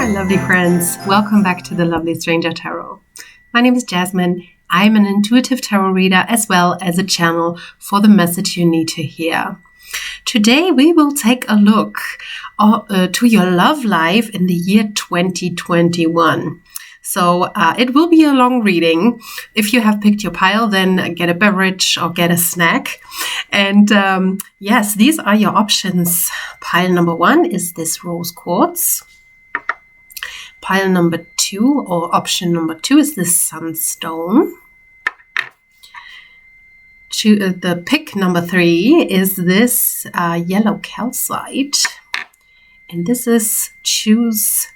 my lovely friends. Welcome back to the Lovely Stranger Tarot. My name is Jasmin. I'm an intuitive tarot reader as well as a channel for the message you need to hear. Today we will take a look to your love life in the year 2021. So it will be a long reading. If you have picked your pile, then get a beverage or get a snack. And yes, these are your options. Pile number 1 is this rose quartz. Pile number 2 or option number 2 is this sunstone. The pick number 3 is this yellow calcite. And this is choice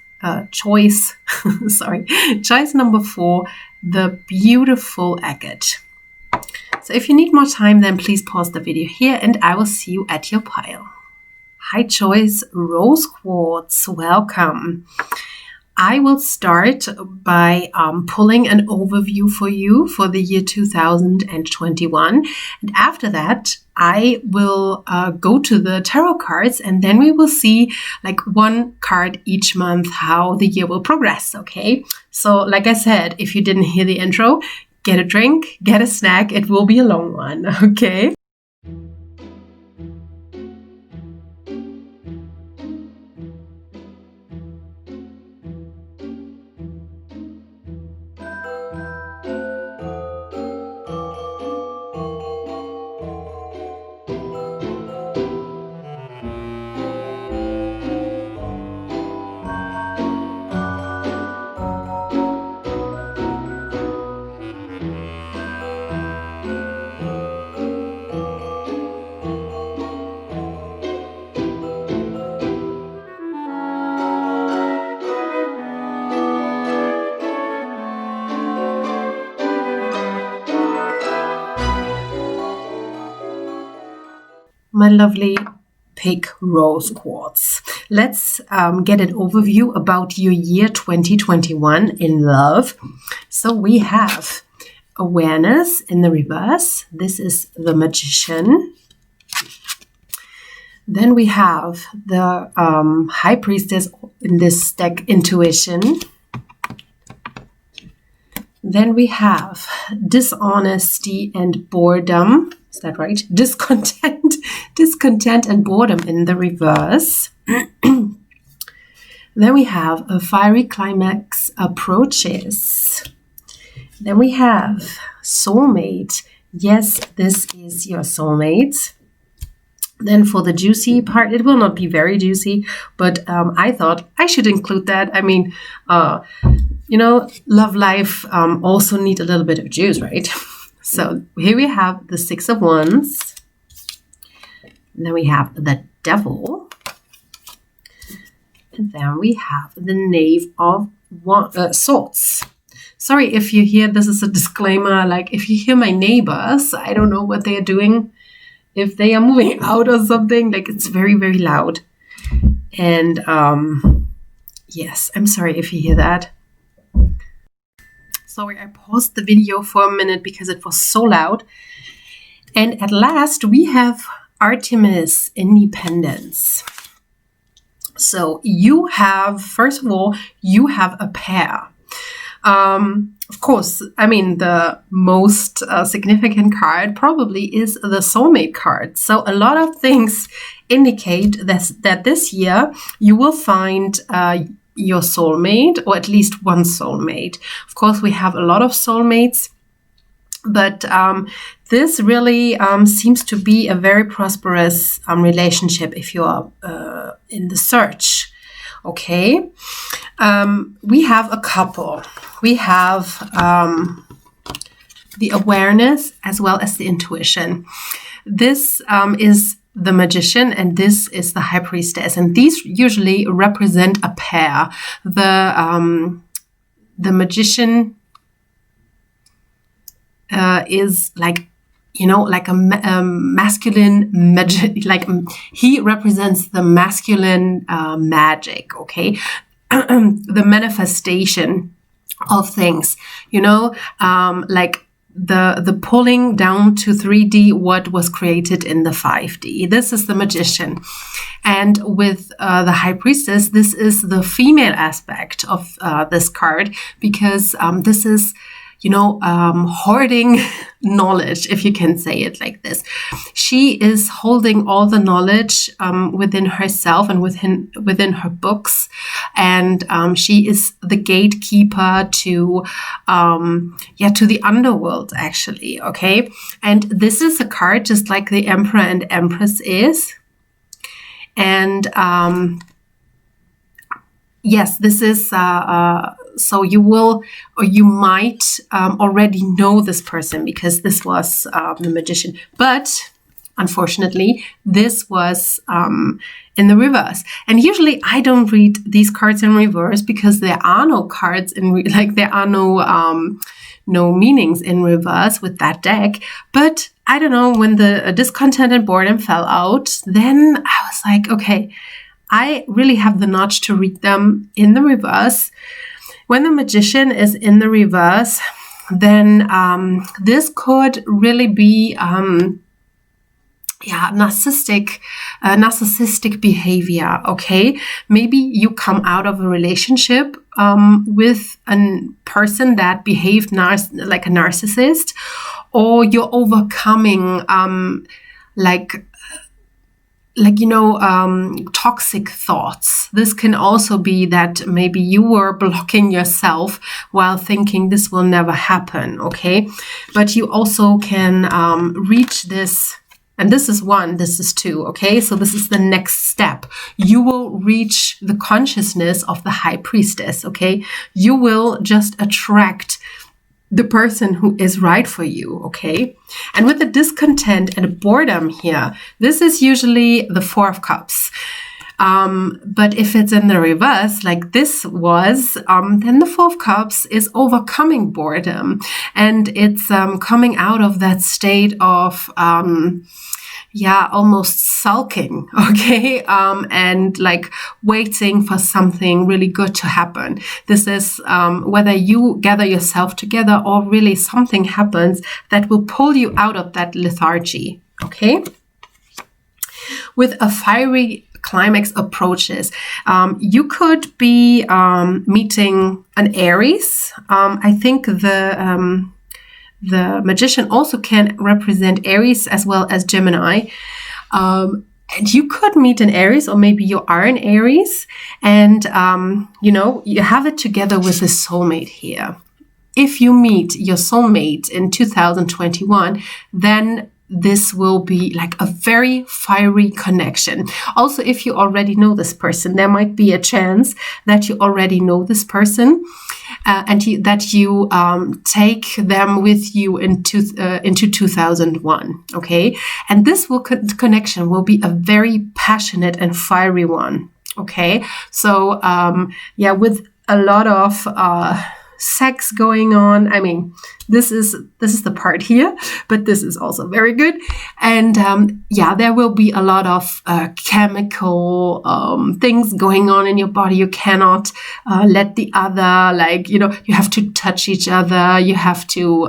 number 4, the beautiful agate. So if you need more time, then please pause the video here and I will see you at your pile. High choice rose quartz, welcome. I will start by pulling an overview for you for the year 2021. And after that, I will go to the tarot cards and then we will see like one card each month how the year will progress, okay? So like I said, if you didn't hear the intro, get a drink, get a snack. It will be a long one, okay? My lovely pink rose quartz. Let's get an overview about your year 2021 in love. So we have awareness in the reverse. This is the magician. Then we have the high priestess in this deck, intuition. Then we have dishonesty and boredom. Is that right? Discontent and boredom in the reverse. Then we have a fiery climax approaches. Then we have soulmate. Yes, this is your soulmate. Then for the juicy part, it will not be very juicy, but I thought I should include that. I mean, love life also need a little bit of juice, right? So here we have the 6 of Wands. And then we have the Devil. And then we have the Knave of Swords. Sorry if you hear, this is a disclaimer, like if you hear my neighbors, I don't know what they are doing. If they are moving out or something, like it's very, very loud. And yes, I'm sorry if you hear that. Sorry, I paused the video for a minute because it was so loud. And at last, we have Artemis, Independence. So you have, first of all, you have a pair. Of course, I mean, the most significant card probably is the soulmate card. So a lot of things indicate that this year you will find your soulmate, or at least one soulmate. Of course, we have a lot of soulmates, but this really seems to be a very prosperous relationship if you are in the search. Okay, we have a couple. We have the awareness as well as the intuition. This is the magician and this is the high priestess, and these usually represent a pair. The magician is like, like a masculine magic, like he represents the masculine magic, okay? The manifestation of things, like the pulling down to 3D what was created in the 5D. This is the magician. And with the High Priestess, this is the female aspect of this card, because this is, hoarding knowledge, if you can say it like this. She is holding all the knowledge within herself and within her books, and she is the gatekeeper to the underworld, actually. Okay, and this is a card just like the Emperor and Empress is, and yes, this is. So you will, or you might already know this person, because this was the magician. But unfortunately, this was in the reverse. And usually I don't read these cards in reverse, because there are no cards there are no meanings in reverse with that deck. But I don't know, when the discontent and boredom fell out, then I was like, okay, I really have the nudge to read them in the reverse. When the magician is in the reverse, then this could really be narcissistic behavior. Okay, maybe you come out of a relationship with a person that behaved like a narcissist, or you're overcoming toxic thoughts. This can also be that maybe you were blocking yourself while thinking this will never happen, okay? But you also can reach this, and this is 1, this is 2, okay? So this is the next step. You will reach the consciousness of the High Priestess, okay? You will just attract the person who is right for you, okay? And with the discontent and boredom here, this is usually the 4 of Cups. But if it's in the reverse, like this was, then the 4 of Cups is overcoming boredom. And it's coming out of that state of almost sulking, okay? And like waiting for something really good to happen. This is whether you gather yourself together or really something happens that will pull you out of that lethargy, okay? With a fiery climax approaches, you could be meeting an Aries. I think the magician also can represent Aries as well as Gemini. And you could meet an Aries, or maybe you are an Aries, and you have it together with a soulmate here. If you meet your soulmate in 2021, then this will be like a very fiery connection. Also, if you already know this person, there might be a chance that you already know this person, and that you take them with you into 2001. Okay, and this connection will be a very passionate and fiery one. Okay, so with a lot of sex going on. I mean, this is the part here, but this is also very good. And there will be a lot of chemical things going on in your body. You cannot let the other, you have to touch each other. You have to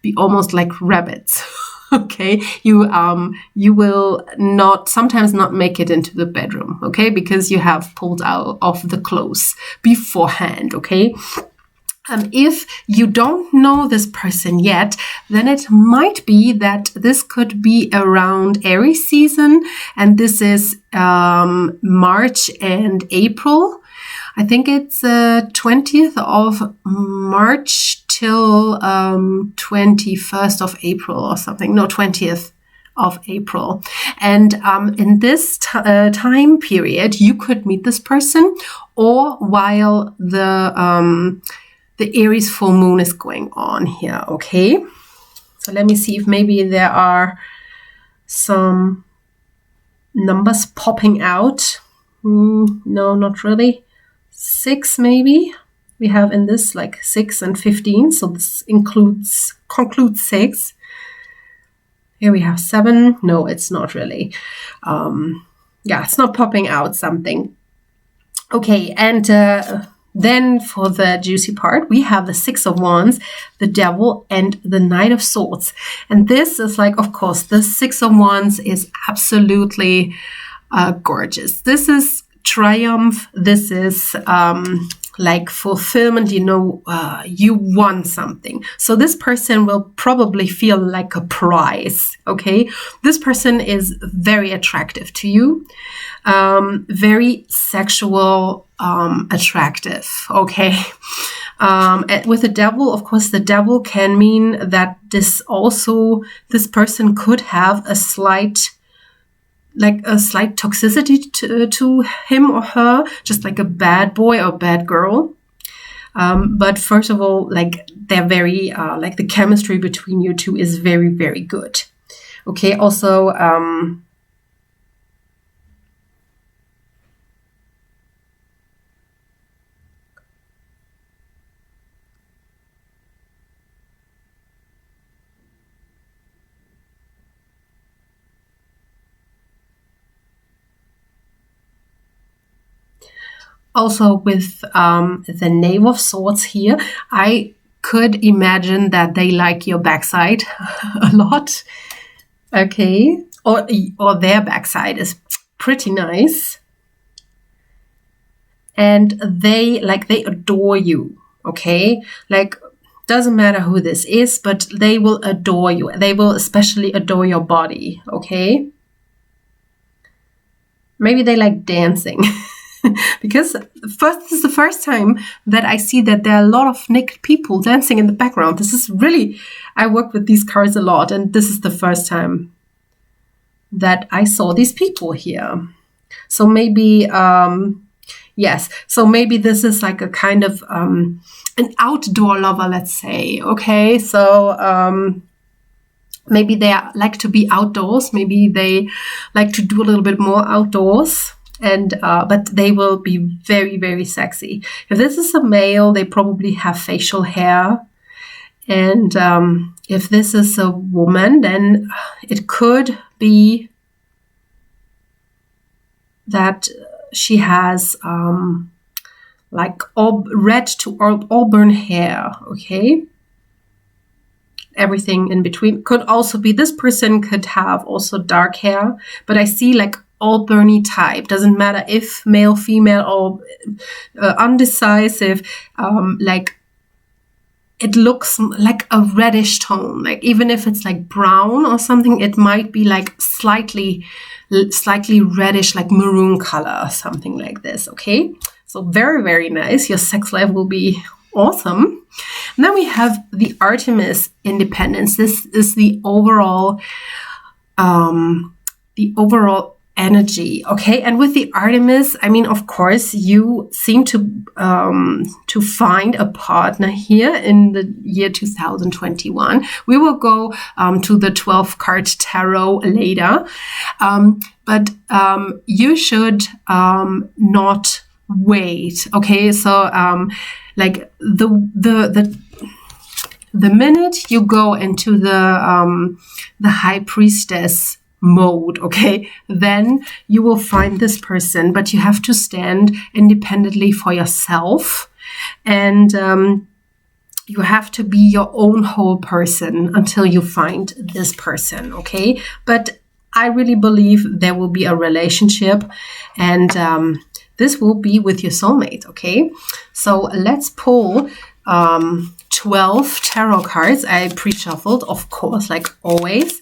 be almost like rabbits. Okay, you will sometimes not make it into the bedroom. Okay, because you have pulled out of the clothes beforehand. Okay. If you don't know this person yet, then it might be that this could be around Aries season, and this is March and April. I think it's 20th of March till 21st of April or something. No, 20th of April. And in this time period, you could meet this person, or while the Aries full moon is going on here, okay? So let me see if maybe there are some numbers popping out. No, not really. 6 maybe. We have in this 6 and 15, so this concludes 6. Here we have 7. No, it's not really. It's not popping out something. Okay, and Then for the juicy part, we have the Six of Wands, the Devil, and the Knight of Swords. And this is like, of course, the Six of Wands is absolutely gorgeous. This is triumph. This is like fulfillment. You won something. So this person will probably feel like a prize. Okay, this person is very attractive to you, very sexual, attractive. Okay. With the Devil, of course, the Devil can mean that this person could have a slight toxicity to him or her, just like a bad boy or bad girl. But first of all, like they're very, like the chemistry between you two is very, very good. Okay. Also, with the Knave of Swords here, I could imagine that they like your backside a lot. Okay. Or their backside is pretty nice. And they adore you. Okay. Like, doesn't matter who this is, but they will adore you. They will especially adore your body. Okay. Maybe they like dancing. Because this is the first time that I see that there are a lot of naked people dancing in the background. This is really, I work with these cards a lot, and this is the first time that I saw these people here. So maybe, yes. So maybe this is like a kind of an outdoor lover, let's say. Okay, so maybe they like to be outdoors. Maybe they like to do a little bit more outdoors. And but they will be very, very sexy. If this is a male, they probably have facial hair. And if this is a woman, then it could be that she has like red to auburn hair. Okay. Everything in between. Could also be this person could have also dark hair. But I see like auburny type. Doesn't matter if male, female, or undecisive. Like it looks like a reddish tone. Like even if it's like brown or something, it might be like slightly reddish, like maroon color or something like this. Okay, so very, very nice. Your sex life will be awesome. And then we have the Artemis Independence. This is the overall energy. Okay. And with the Artemis, I mean, of course, you seem to find a partner here in the year 2021. We will go to the 12 card tarot later. But you should not wait. Okay. So like the minute you go into the High Priestess mode, okay, then you will find this person, but you have to stand independently for yourself, and you have to be your own whole person until you find this person. Okay, but I really believe there will be a relationship, and this will be with your soulmate. Okay, so let's pull 12 tarot cards. I pre-shuffled, of course, like always.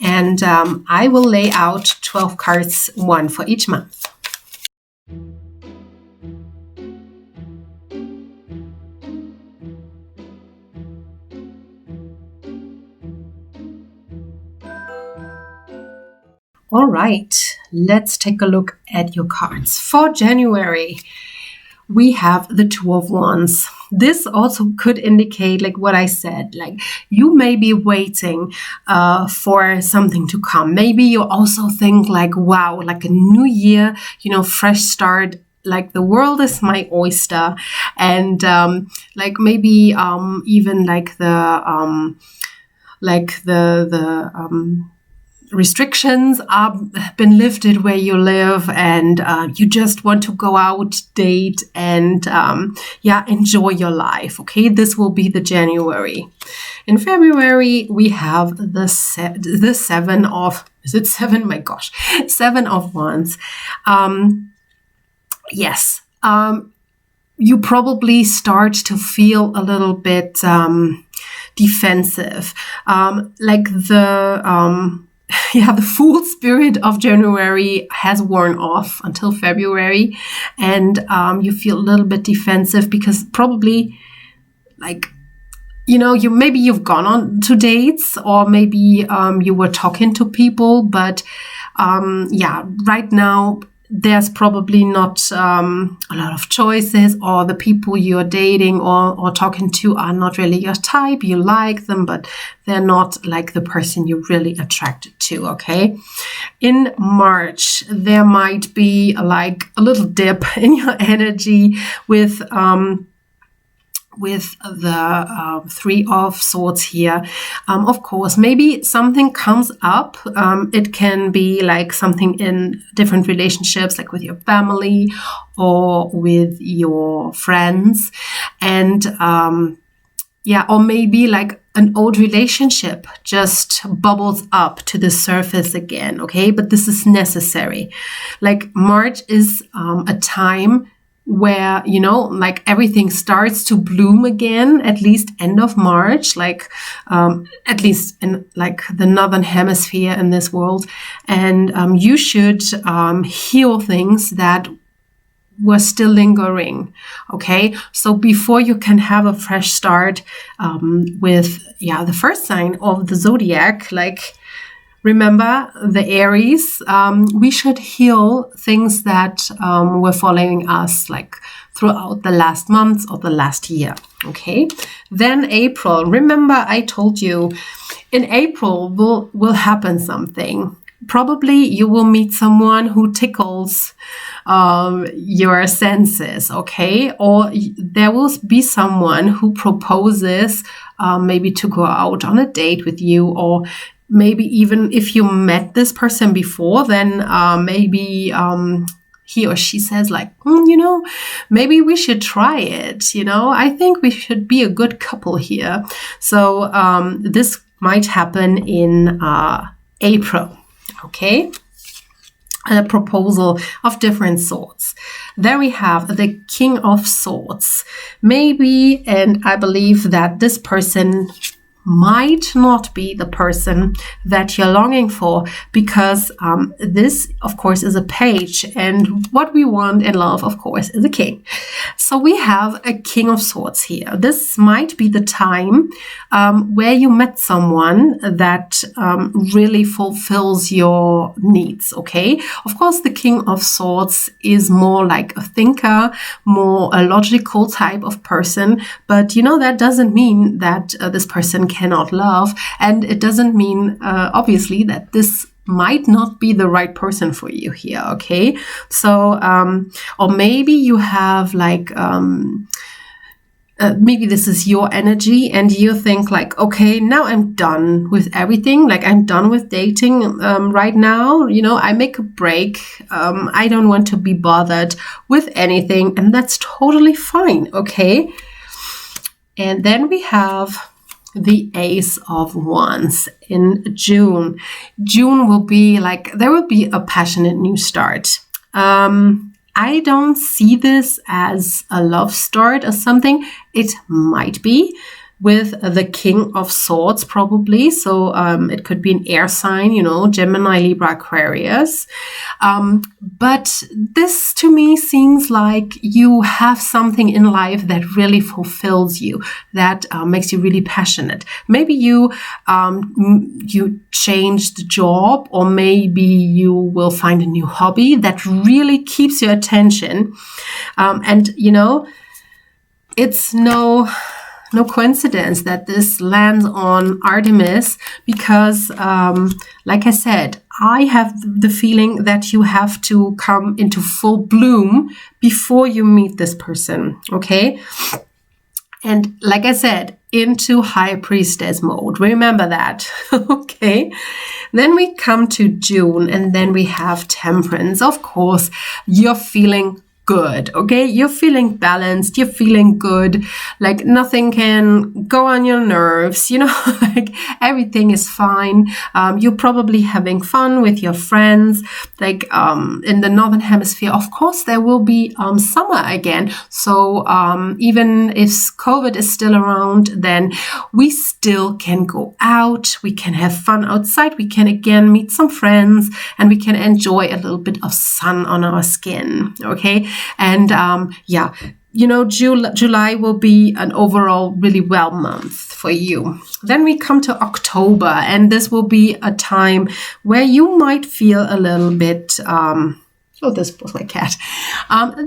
And I will lay out 12 cards, one for each month. All right, let's take a look at your cards. For January, we have the Two of Wands. This also could indicate, like what I said, like you may be waiting for something to come. Maybe you also think like, wow, like a new year, fresh start. Like the world is my oyster, and like maybe even like the restrictions have been lifted where you live, and you just want to go out, date, and enjoy your life. Okay, this will be the January. In February, we have the seven of, is it seven? My gosh, 7 of Wands. Yes, you probably start to feel a little bit defensive, like the full spirit of January has worn off until February, and you feel a little bit defensive because probably, like, you've gone on to dates, or maybe you were talking to people, but right now there's probably not a lot of choices, or the people you're dating or talking to are not really your type. You like them, but they're not like the person you're really attracted to, okay? In March, there might be like a little dip in your energy with the 3 of Swords here. Of course, maybe something comes up. It can be like something in different relationships, like with your family or with your friends. And or maybe like an old relationship just bubbles up to the surface again, okay? But this is necessary. Like March is a time where, like everything starts to bloom again, at least end of March, like at least in like the Northern Hemisphere in this world. And you should heal things that were still lingering, okay? So before you can have a fresh start with, the first sign of the zodiac, like, remember the Aries, we should heal things that were following us like throughout the last months or the last year, okay? Then April, remember I told you in April will happen something. Probably you will meet someone who tickles your senses, okay? Or there will be someone who proposes maybe to go out on a date with you, or maybe even if you met this person before, then maybe he or she says like, maybe we should try it. I think we should be a good couple here. So this might happen in April, okay? A proposal of different sorts. There we have the King of Swords. Maybe, and I believe that this person might not be the person that you're longing for, because this, of course, is a page, and what we want in love, of course, is a king. So we have a King of Swords here. This might be the time where you met someone that really fulfills your needs, okay? Of course, the King of Swords is more like a thinker, more a logical type of person, but that doesn't mean that this person cannot love, and it doesn't mean obviously that this might not be the right person for you here, okay? So or maybe you have like maybe this is your energy and you think like, okay, now I'm done with everything, like I'm done with dating right now, I make a break, I don't want to be bothered with anything, and that's totally fine, okay? And then we have the Ace of Wands in June. June will be like, there will be a passionate new start. I don't see this as a love start or something. It might be with the King of Swords, probably. So it could be an air sign, Gemini, Libra, Aquarius. But this to me seems like you have something in life that really fulfills you, that makes you really passionate. Maybe you changed job, or maybe you will find a new hobby that really keeps your attention. And it's no coincidence that this lands on Artemis, because like I said, I have the feeling that you have to come into full bloom before you meet this person, okay? And like I said, into High Priestess mode. Remember that. Okay. Then we come to June, and then we have Temperance. Of course, you're feeling good, okay? You're feeling balanced, you're feeling good, like nothing can go on your nerves, like everything is fine. You're probably having fun with your friends, like in the Northern Hemisphere. Of course, there will be summer again. So even if COVID is still around, then we still can go out, we can have fun outside, we can again meet some friends, and we can enjoy a little bit of sun on our skin, okay? And July will be an overall really well month for you. Then we come to October, and this will be a time where you might feel a little bit, this was my cat,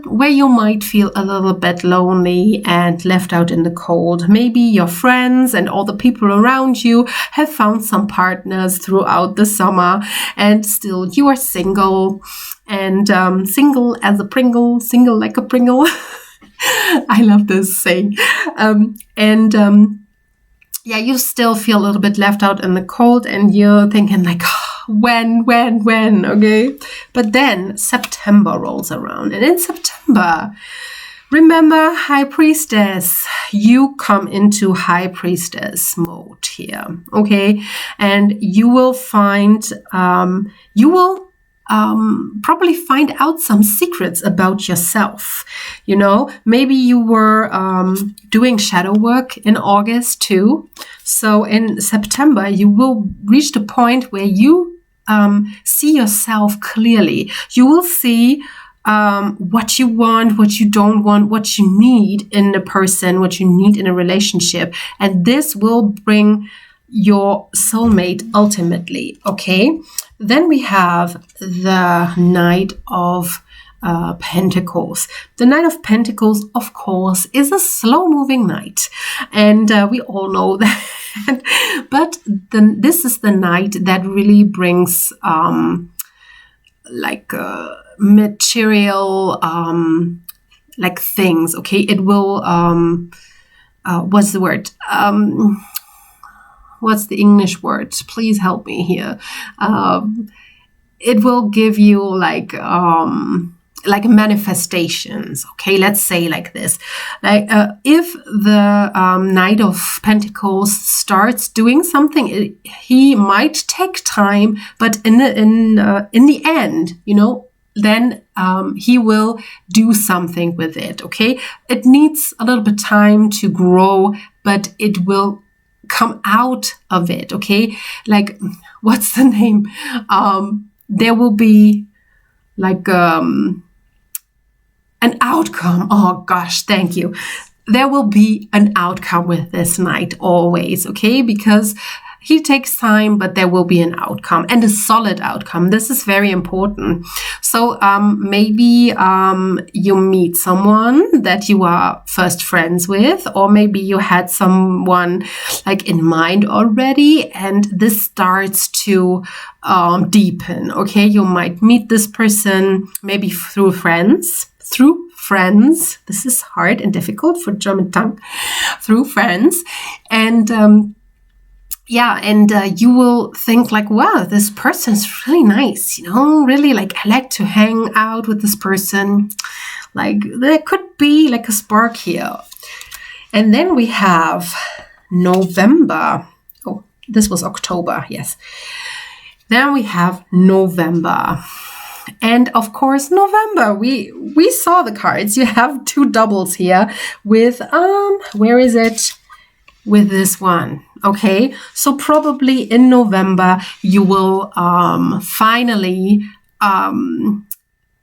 where you might feel a little bit lonely and left out in the cold. Maybe your friends and all the people around you have found some partners throughout the summer, and still you are single, and single as a Pringle, single like a Pringle. I love this saying. You still feel a little bit left out in the cold, and you're thinking like, when, okay? But then September rolls around, and in September, remember High Priestess, you come into High Priestess mode here, okay? And you will find, probably find out some secrets about yourself. Maybe you were doing shadow work in August too. So in September, you will reach the point where you see yourself clearly. You will see what you want, what you don't want, what you need in a person, what you need in a relationship. And this will bring your soulmate ultimately, okay? Then we have the Knight of Pentacles. The Knight of Pentacles, of course, is a slow-moving knight, and we all know that. But this is the knight that really brings material things. Okay, it will. What's the word? What's the English word? Please help me here. It will give you like manifestations. Okay, let's say like this. If the Knight of Pentacles starts doing something, he might take time, but in the end, then he will do something with it. Okay, it needs a little bit time to grow, but it will come out of it. Okay, like what's the name? There will be like an outcome. Oh gosh, thank you. There will be an outcome with this knight always. Okay, because he takes time, but there will be an outcome, and a solid outcome. This is very important. So maybe you meet someone that you are first friends with, or maybe you had someone like in mind already, and this starts to deepen. Okay, you might meet this person maybe through friends. This is hard and difficult for German tongue. Through friends, and you will think like, wow, this person's really nice, really like I like to hang out with this person. Like there could be like a spark here. And then we have November. Oh, this was October, yes. Then we have November. And of course, November, we saw the cards. You have two doubles here with, where is it? With this one. Okay, so probably in November you will finally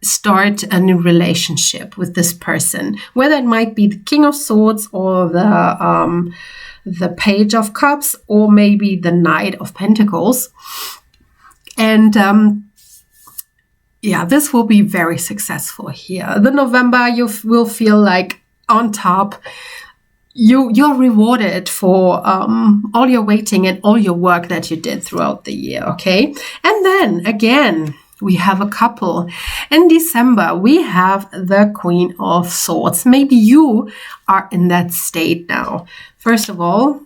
start a new relationship with this person, whether it might be the King of Swords or the Page of Cups, or maybe the Knight of Pentacles. And this will be very successful here. The November, you will feel like on top. You're rewarded for all your waiting and all your work that you did throughout the year, okay? And then again, we have a couple. In December, we have the Queen of Swords. Maybe you are in that state now. First of all,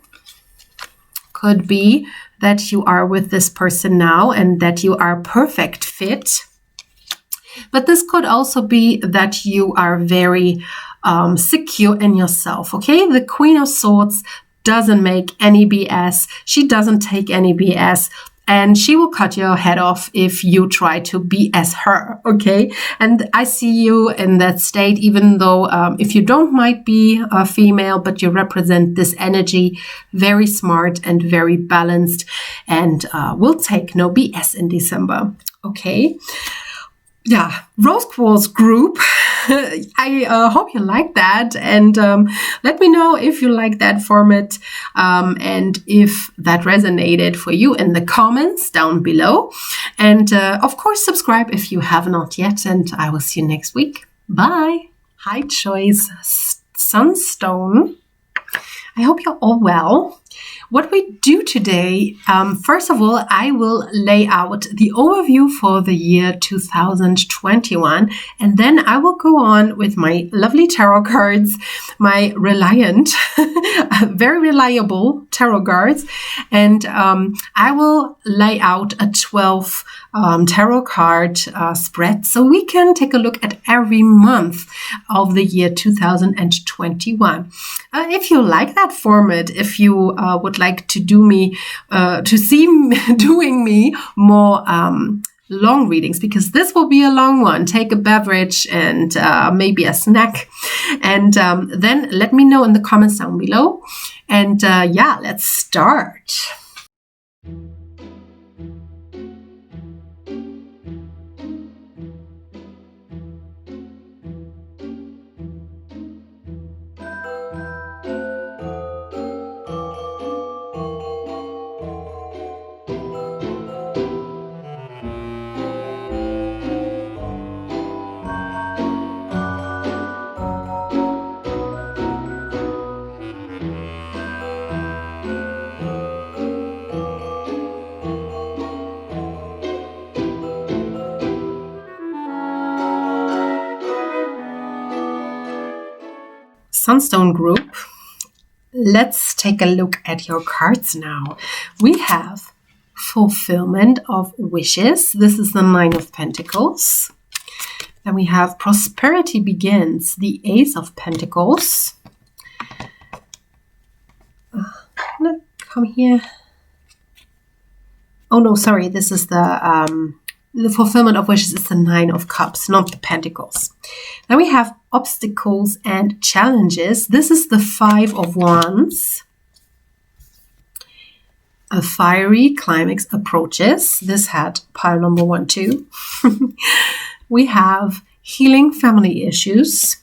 could be that you are with this person now and that you are a perfect fit. But this could also be that you are very secure in yourself, okay? The Queen of Swords doesn't make any BS. She doesn't take any BS. And she will cut your head off if you try to be as her, okay? And I see you in that state, even though if you don't might be a female, but you represent this energy, very smart and very balanced, and will take no BS in December, okay? Yeah, Rose Quartz group. I hope you like that, and let me know if you like that format and if that resonated for you in the comments down below. And of course, subscribe if you have not yet, and I will see you next week. Bye. High choice Sunstone. I hope you're all well. What we do today, first of all, I will lay out the overview for the year 2021, and then I will go on with my lovely tarot cards, my very reliable tarot cards, and I will lay out a 12 tarot card spread so we can take a look at every month of the year 2021. If you like that format, if you would like to see me doing me more long readings, because this will be a long one, take a beverage and maybe a snack, and then let me know in the comments down below. And yeah, let's start. Sunstone group, let's take a look at your cards now. We have fulfillment of wishes. This is the Nine of Pentacles. Then we have prosperity begins, the Ace of Pentacles. Come here. Oh no, sorry, this is the fulfillment of wishes is the Nine of Cups, not the Pentacles. Then we have obstacles and challenges. This is the Five of Wands. A fiery climax approaches. This had pile number 1, 2. We have healing family issues.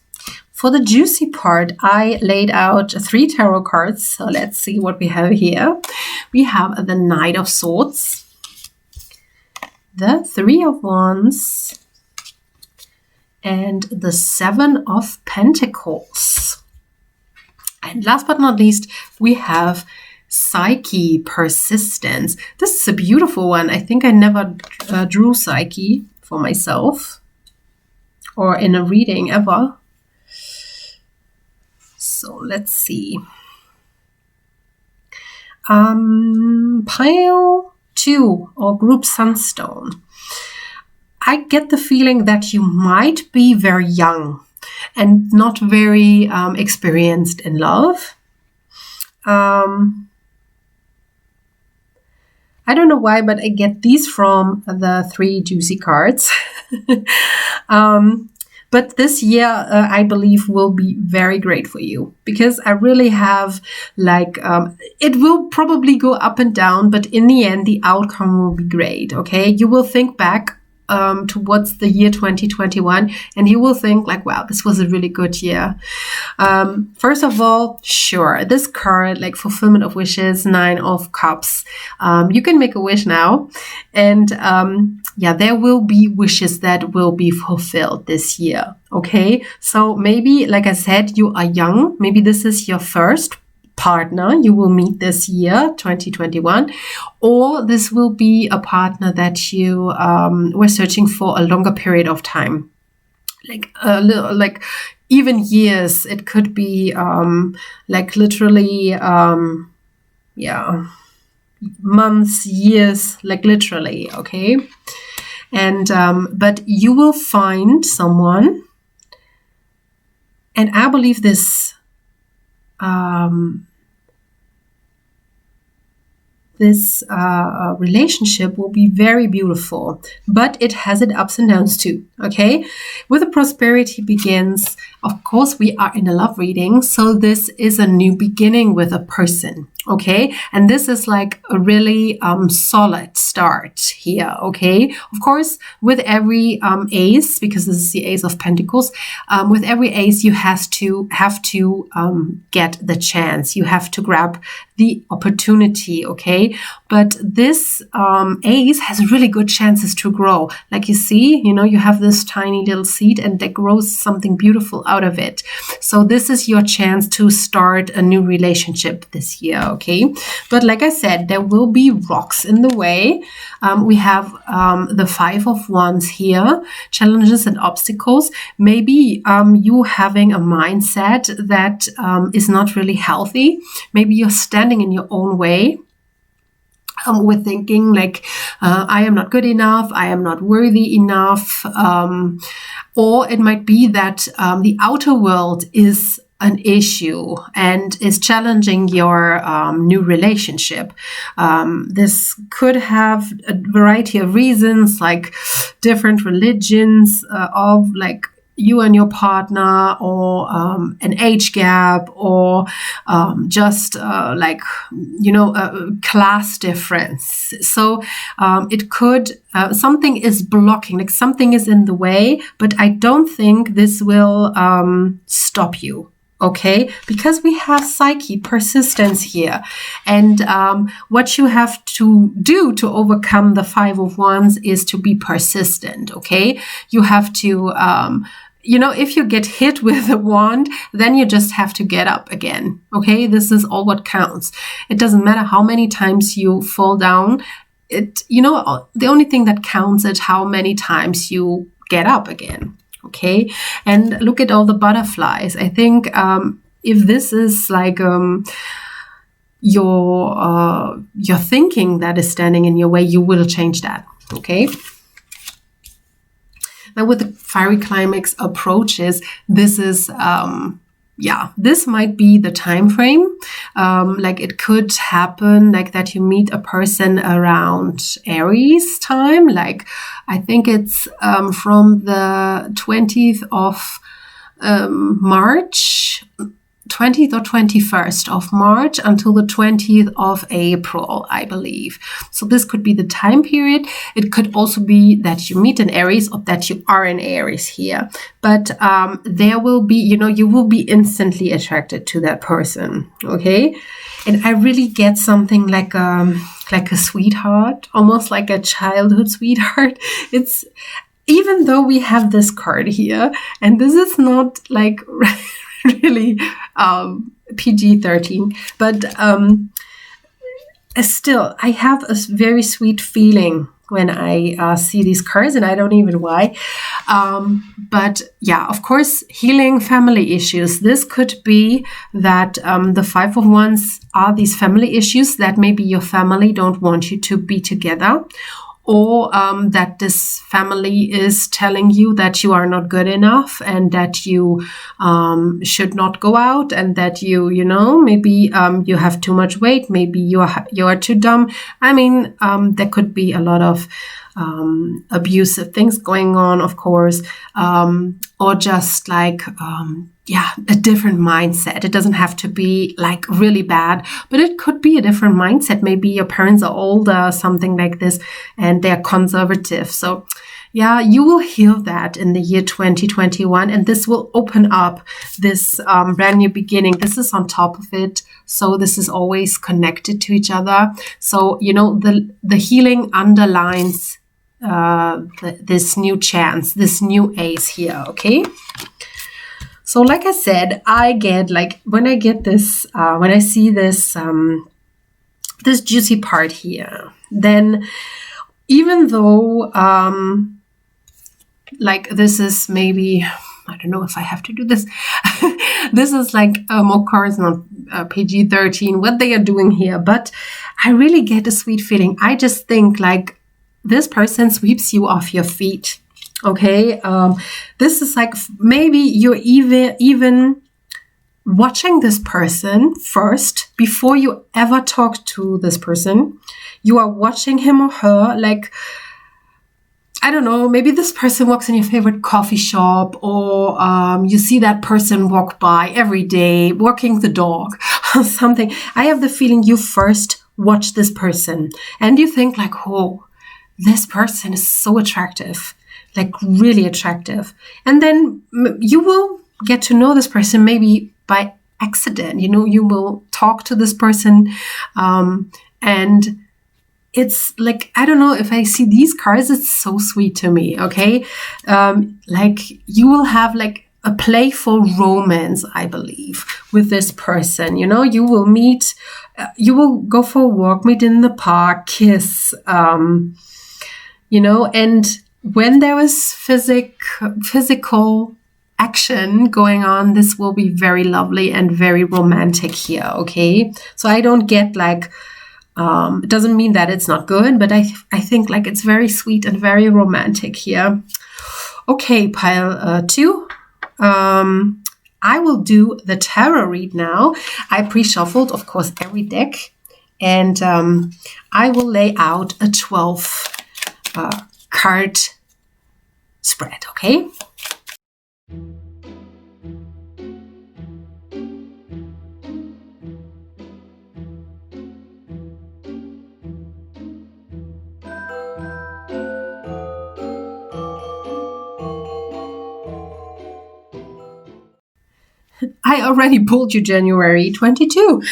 For the juicy part, I laid out 3 tarot cards. So let's see what we have here. We have the Knight of Swords, the Three of Wands, and the Seven of Pentacles. And last but not least, we have Psyche, Persistence. This is a beautiful one. I think I never drew Psyche for myself or in a reading ever. So let's see. Pile 2 or group Sunstone. I get the feeling that you might be very young and not very experienced in love. I don't know why, but I get these from the 3 juicy cards. But this year, I believe, will be very great for you, because I really have it will probably go up and down, but in the end, the outcome will be great. Okay. You will think back towards the year 2021, and you will think like, wow, this was a really good year. First of all, sure, this card, like fulfillment of wishes, 9 of Cups, you can make a wish now, and yeah, there will be wishes that will be fulfilled this year. Okay, so maybe, like I said, you are young, maybe this is your first partner you will meet this year, 2021, or this will be a partner that you were searching for a longer period of time, like a little, like even years. It could be like literally, months, years, like literally, okay? And but you will find someone, and I believe this relationship will be very beautiful, but it has its ups and downs too, okay? With the prosperity begins, of course, we are in a love reading, so this is a new beginning with a person, okay? And this is like a really solid start here, okay? Of course, with every ace, because this is the Ace of Pentacles, with every ace, you have to get the chance. You have to grab the opportunity, okay? But this ace has really good chances to grow. Like you see, you have this tiny little seed and there grows something beautiful out of it. So this is your chance to start a new relationship this year, okay? But like I said, there will be rocks in the way. We have the Five of Wands here, challenges and obstacles. Maybe you having a mindset that is not really healthy. Maybe you're standing in your own way. With thinking like, I am not good enough, I am not worthy enough. Or it might be that the outer world is an issue and is challenging your new relationship. This could have a variety of reasons, like different religions of like you and your partner, or an age gap, or just a class difference. So it could, something is blocking, like something is in the way, but I don't think this will stop you. Okay, because we have psyche, persistence here. And what you have to do to overcome the Five of Wands is to be persistent, okay? You have to, if you get hit with a wand, then you just have to get up again, okay? This is all what counts. It doesn't matter how many times you fall down. The only thing that counts is how many times you get up again. Okay, and look at all the butterflies. I think if this is like your thinking that is standing in your way, you will change that. Okay. Now, with the fiery climax approaches, this is this might be the time frame. Like it could happen like that you meet a person around Aries time. Like I think it's from the 20th of March, 20th or 21st of March until the 20th of April, I believe. So this could be the time period. It could also be that you meet an Aries or that you are an Aries here. But there will be, you will be instantly attracted to that person, okay? And I really get something like a sweetheart, almost like a childhood sweetheart. It's, even though we have this card here, and this is not like really PG-13, but still, I have a very sweet feeling when I see these cards, and I don't even why. But yeah, of course, healing family issues. This could be that the Five of Wands are these family issues that maybe your family don't want you to be together, or that this family is telling you that you are not good enough and that you should not go out, and that maybe you have too much weight, maybe you are too dumb. I mean, there could be a lot of abusive things going on, of course, or just like a different mindset. It doesn't have to be like really bad, but it could be a different mindset. Maybe your parents are older, something like this, and they're conservative. So yeah, you will heal that in the year 2021, and this will open up this brand new beginning. This is on top of it. So this is always connected to each other. So, the healing underlines this new chance, this new ace here, okay? So like I said, I get like, when I get this, when I see this, this juicy part here, then even though, like this is maybe, I don't know if I have to do this. This is like, of course, not PG-13, what they are doing here, but I really get a sweet feeling. I just think like this person sweeps you off your feet. Okay. This is like, maybe you're even watching this person first before you ever talk to this person. You are watching him or her, like, I don't know, maybe this person walks in your favorite coffee shop, or you see that person walk by every day, walking the dog or something. I have the feeling you first watch this person and you think like, oh, this person is so attractive, like really attractive. And then you will get to know this person maybe by accident. You know, you will talk to this person, and it's like, I don't know, if I see these cards, it's so sweet to me, okay? Like you will have like a playful romance, I believe, with this person. You know, you will meet, you will go for a walk, meet in the park, kiss, you know, and when there is physical action going on, this will be very lovely and very romantic here, okay? So I don't get like, it doesn't mean that it's not good, but I think like it's very sweet and very romantic here. Okay, pile 2. I will do the tarot read now. I pre-shuffled, of course, every deck, and I will lay out a 12 card spread, okay? I already pulled you January 22.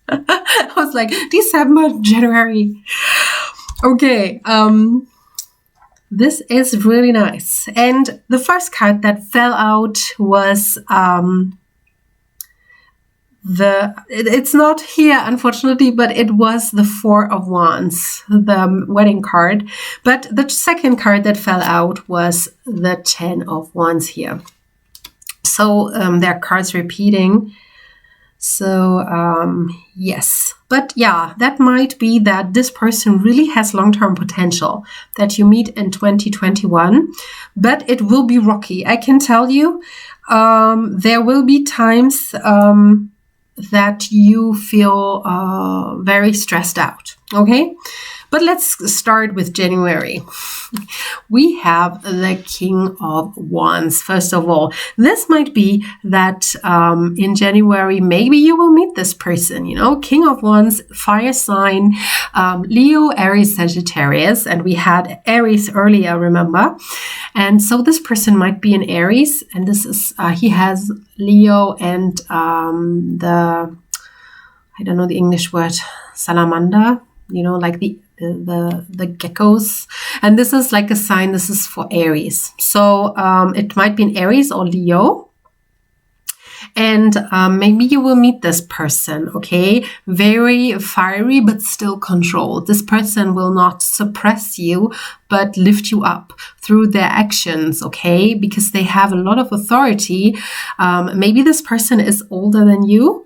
I was like, December, January. Okay, this is really nice. And the first card that fell out was it's not here, unfortunately, but it was the 4 of Wands, the wedding card. But the second card that fell out was the 10 of Wands here. So there are cards repeating. So yes, but yeah, that might be that this person really has long-term potential that you meet in 2021, but it will be rocky. I can tell you, there will be times that you feel very stressed out. Okay. But let's start with January. We have the King of Wands. First of all, this might be that in January, maybe you will meet this person, you know, King of Wands, fire sign, Leo, Aries, Sagittarius, and we had Aries earlier, remember? And so this person might be in Aries, and this is, he has Leo and I don't know the English word, salamander, you know, like the geckos, and this is like a sign, this is for Aries, so it might be in Aries or Leo, and maybe you will meet this person, okay, very fiery but still controlled. This person will not suppress you but lift you up through their actions, okay, because they have a lot of authority. Maybe this person is older than you,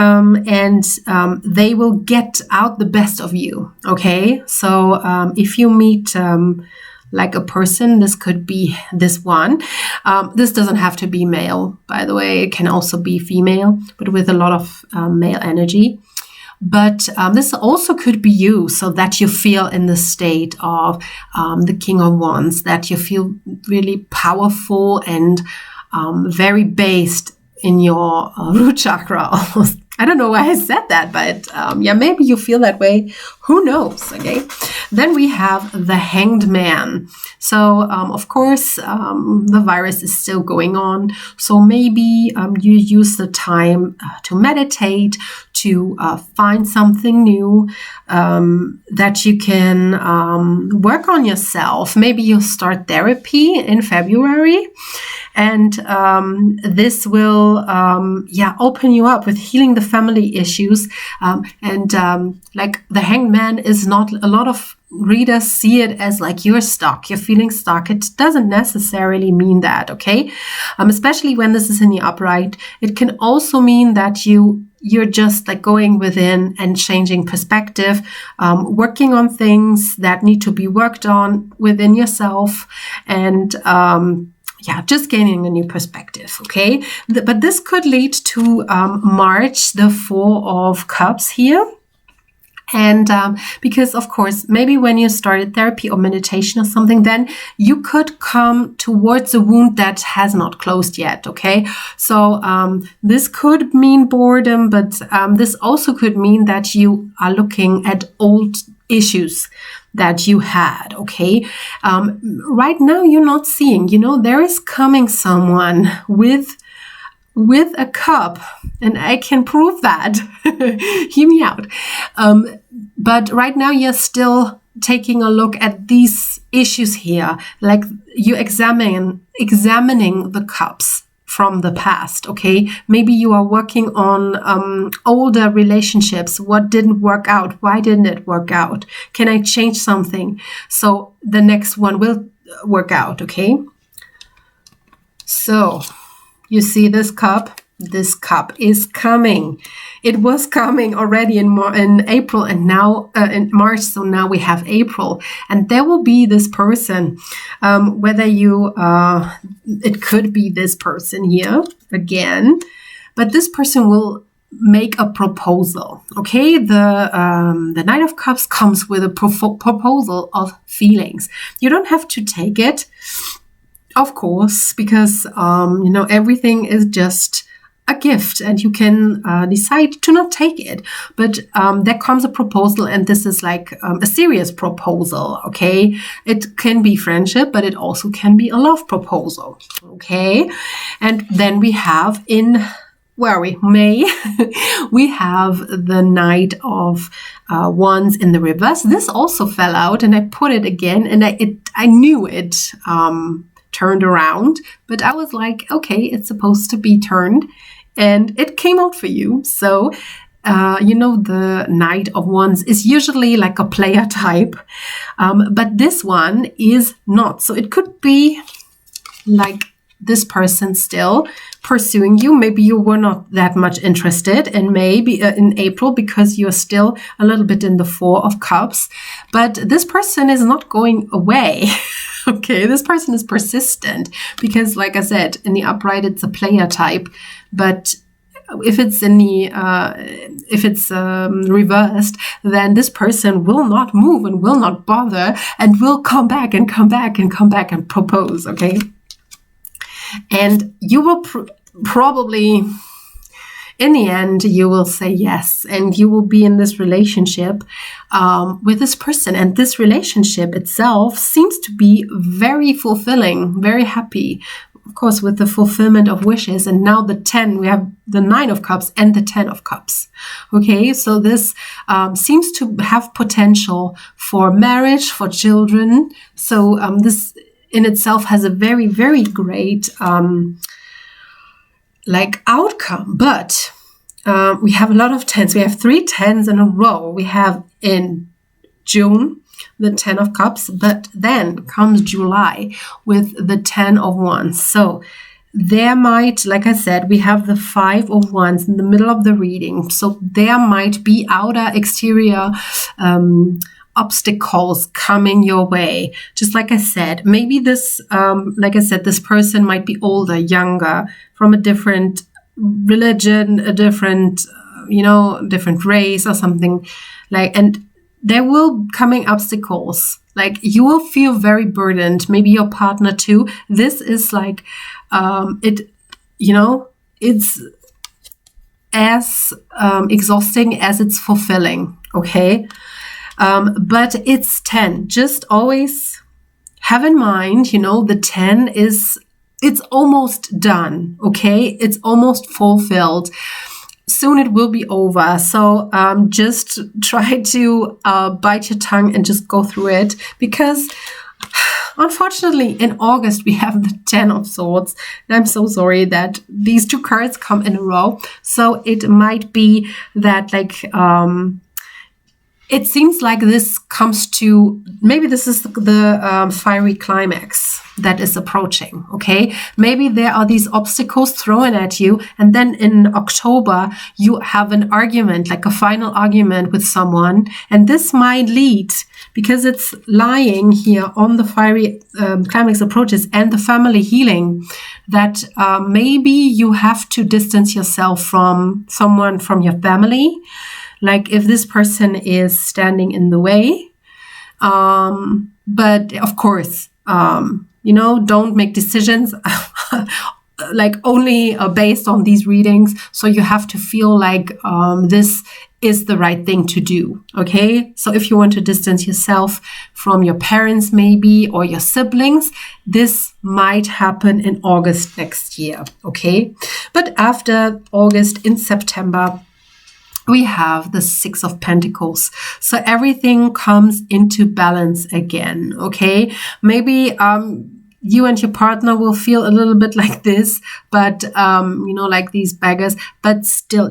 and they will get out the best of you, okay? So if you meet like a person, this could be this one. This doesn't have to be male, by the way. It can also be female, but with a lot of male energy. But this also could be you, so that you feel in the state of the King of Wands, that you feel really powerful and very based in your root chakra. I don't know why I said that, but yeah, maybe you feel that way. Who knows? Okay. Then we have the Hanged Man. So, of course, the virus is still going on. So maybe you use the time to meditate, to find something new, that you can work on yourself. Maybe you'll start therapy in February. And this will, open you up with healing the family issues. Like the Hanged Man is not, a lot of readers see it as like you're stuck, you're feeling stuck. It doesn't necessarily mean that, okay? Especially when this is in the upright. It can also mean that you're just like going within and changing perspective, working on things that need to be worked on within yourself, and just gaining a new perspective, okay? But this could lead to March, the Four of Cups here. And because, of course, maybe when you started therapy or meditation or something, then you could come towards a wound that has not closed yet, okay? So this could mean boredom, but this also could mean that you are looking at old issues that you had, okay? Right now, you're not seeing, there is coming someone with a cup, and I can prove that. Hear me out. But right now you're still taking a look at these issues here, like you examining the cups from the past, okay? Maybe you are working on older relationships. What didn't work out? Why didn't it work out? Can I change something so the next one will work out, okay? So you see this cup? This cup is coming. It was coming already in April, and now in March. So now we have April, and there will be this person. Whether it could be this person here again, but this person will make a proposal. Okay, the Knight of Cups comes with a proposal of feelings. You don't have to take it, of course, because everything is just a gift, and you can decide to not take it. But there comes a proposal, and this is like a serious proposal, okay? It can be friendship, but it also can be a love proposal, okay? And then we have May, we have the Knight of Wands in the reverse. This also fell out, and I put it again, and I knew it turned around, but I was like, okay, it's supposed to be turned, and it came out for you. So, the Knight of Wands is usually like a player type, but this one is not. So it could be like this person still pursuing you. Maybe you were not that much interested in in April, because you're still a little bit in the Four of Cups, but this person is not going away. Okay, this person is persistent, because like I said, in the upright, it's a player type, but if it's reversed, then this person will not move and will not bother, and will come back and come back and come back and propose, okay? And you will probably, in the end, you will say yes, and you will be in this relationship with this person. And this relationship itself seems to be very fulfilling, very happy, of course, with the fulfillment of wishes. And now we have the Nine of Cups and the 10 of Cups. Okay, so this seems to have potential for marriage, for children. So this in itself has a very, very great outcome. But we have a lot of 10s. We have 3 10s in a row. We have in June the 10 of Cups, but then comes July with the 10 of Wands. So there might, like I said, we have the 5 of Wands in the middle of the reading. So there might be outer, exterior obstacles coming your way. Just like I said, maybe this, this person might be older, younger, from a different religion, a different, different race or something and there will coming obstacles. Like you will feel very burdened. Maybe your partner too. This is like, it's as exhausting as it's fulfilling. Okay. But it's 10. Just always have in mind, the 10 it's almost done. Okay. It's almost fulfilled. Soon it will be over. So just try to bite your tongue and just go through it, because Unfortunately, in August, we have the 10 of Swords. And I'm so sorry that these two cards come in a row. So it might be that it seems like this comes to, maybe this is the fiery climax that is approaching, okay? Maybe there are these obstacles thrown at you, and then in October, you have an argument, like a final argument with someone, and this might lead, because it's lying here on the fiery climax approaches and the family healing, that maybe you have to distance yourself from someone from your family. Like if this person is standing in the way. But of course, don't make decisions like only based on these readings. So you have to feel like this is the right thing to do. Okay. So if you want to distance yourself from your parents, maybe, or your siblings, this might happen in August next year. Okay. But after August, in September, we have the Six of Pentacles. So everything comes into balance again, okay? Maybe you and your partner will feel a little bit like this, but, like these beggars, but still,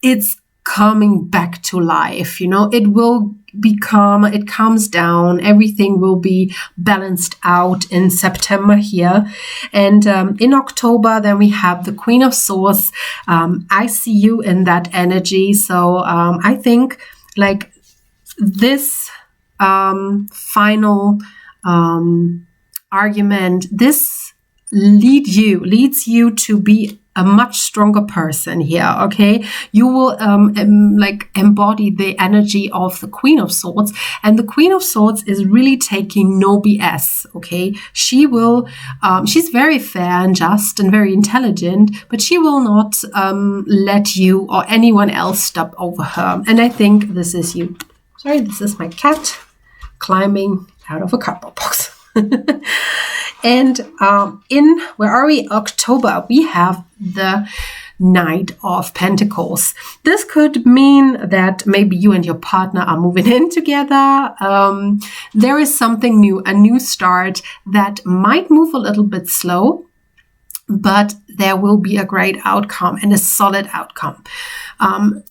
it's coming back to life, it will it calms down, everything will be balanced out in September here. And in October, then we have the Queen of Swords. I see you in that energy. So I think like this final argument, this leads you to be a much stronger person here, okay? You will embody the energy of the Queen of Swords, and the Queen of Swords is really taking no BS, okay? She will, she's very fair and just and very intelligent, but she will not let you or anyone else step over her. And I think this is you. Sorry, this is my cat climbing out of a cardboard box. And in, where are we? October, we have the Knight of Pentacles. This could mean that maybe you and your partner are moving in together. There is something new, a new start that might move a little bit slow, but there will be a great outcome and a solid outcome.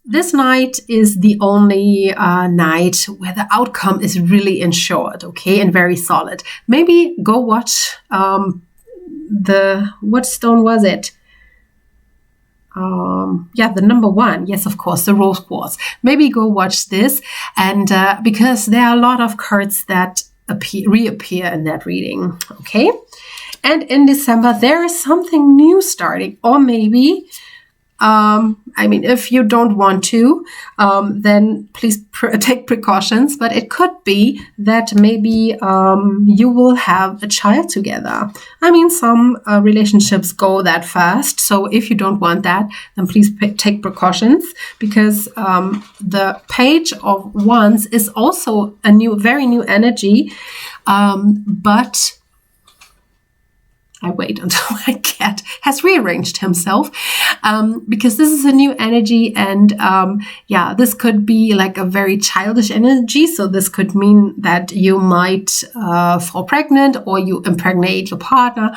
This night is the only night where the outcome is really ensured, okay, and very solid. Maybe go watch what stone was it? The number one. Yes, of course, the rose quartz. Maybe go watch this, and because there are a lot of cards that reappear in that reading, okay? And in December, there is something new starting, or maybe, if you don't want to, then please take precautions. But it could be that maybe you will have a child together. Some relationships go that fast. So if you don't want that, then please take precautions, because the Page of Wands is also a very new energy. But I wait until my cat has rearranged himself, because this is a new energy, and this could be like a very childish energy. So this could mean that you might fall pregnant, or you impregnate your partner,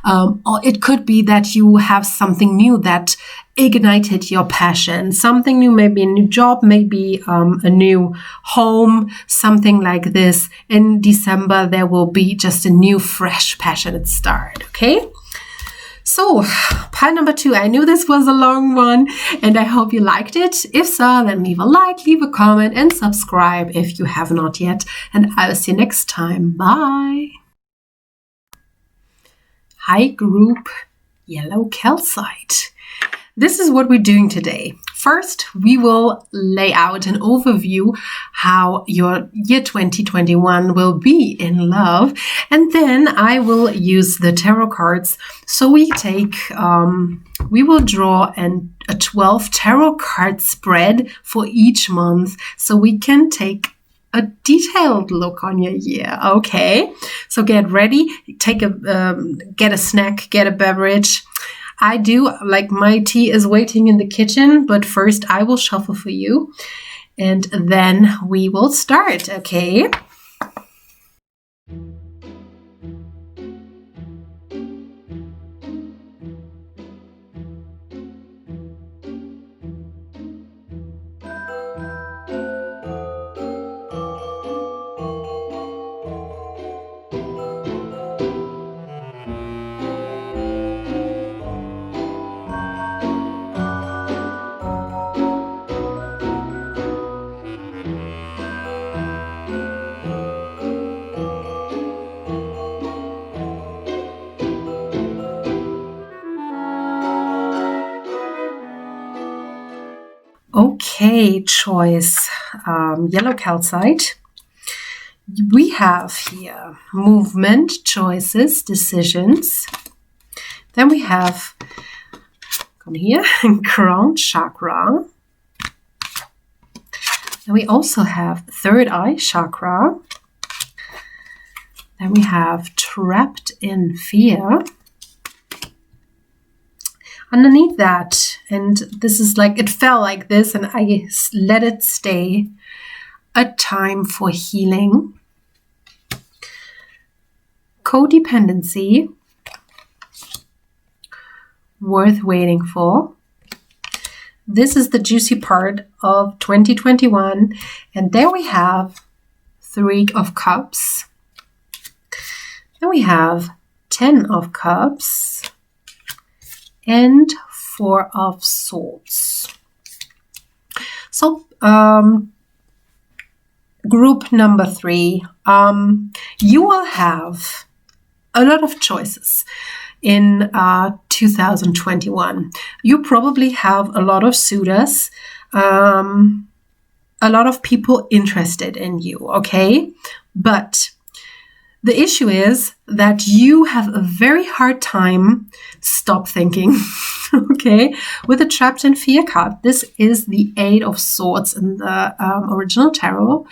or it could be that you have something new that ignited your passion, something new, maybe a new job, maybe a new home, something like this. In December, there will be just a new, fresh, passionate start, okay? So, pile number 2. I knew this was a long one, and I hope you liked it. If so, then leave a like, leave a comment, and subscribe if you have not yet. And I will see you next time. Bye! Hi, group Yellow Calcite. This is what we're doing today. First, we will lay out an overview how your year 2021 will be in love. And then I will use the tarot cards. So we will draw a 12 tarot card spread for each month, so we can take a detailed look on your year. Okay, so get ready, get a snack, get a beverage. I do, like, my tea is waiting in the kitchen, but first I will shuffle for you, and then we will start, okay? Okay, choice. Yellow calcite. We have here movement, choices, decisions. Then we have, come here, crown chakra. And we also have third eye chakra. Then we have trapped in fear. Underneath that, and this is like, it fell like this and I let it stay, a time for healing. Codependency, worth waiting for. This is the juicy part of 2021. And there we have 3 of Cups. Then we have 10 of Cups and 4 of Swords. So, group number 3, you will have a lot of choices in 2021. You probably have a lot of suitors, a lot of people interested in you, okay? But the issue is that you have a very hard time stop thinking, okay? With the Trapped in Fear card, this is the 8 of Swords in the original tarot.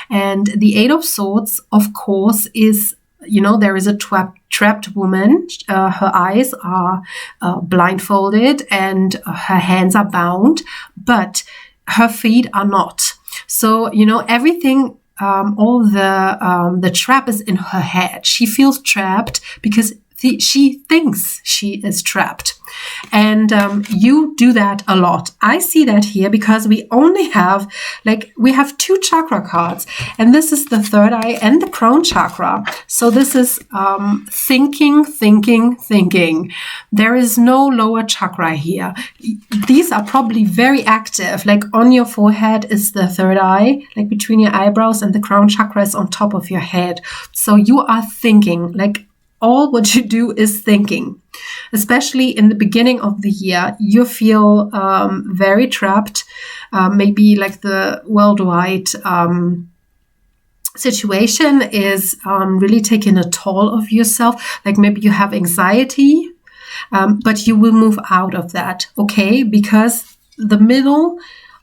And the 8 of Swords, of course, is, you know, there is a trapped woman. Her eyes are blindfolded and her hands are bound, but her feet are not. So, you know, everything, all the trap is in her head. She feels trapped because she thinks she is trapped. And you do that a lot. I see that here because we only have, we have 2 chakra cards. And this is the third eye and the crown chakra. So this is thinking. There is no lower chakra here. These are probably very active. Like on your forehead is the third eye, like between your eyebrows, and the crown chakra is on top of your head. So you are thinking, like, all what you do is thinking. Especially in the beginning of the year, you feel very trapped. Maybe like the worldwide situation is really taking a toll of yourself. Like maybe you have anxiety, but you will move out of that, okay? Because the middle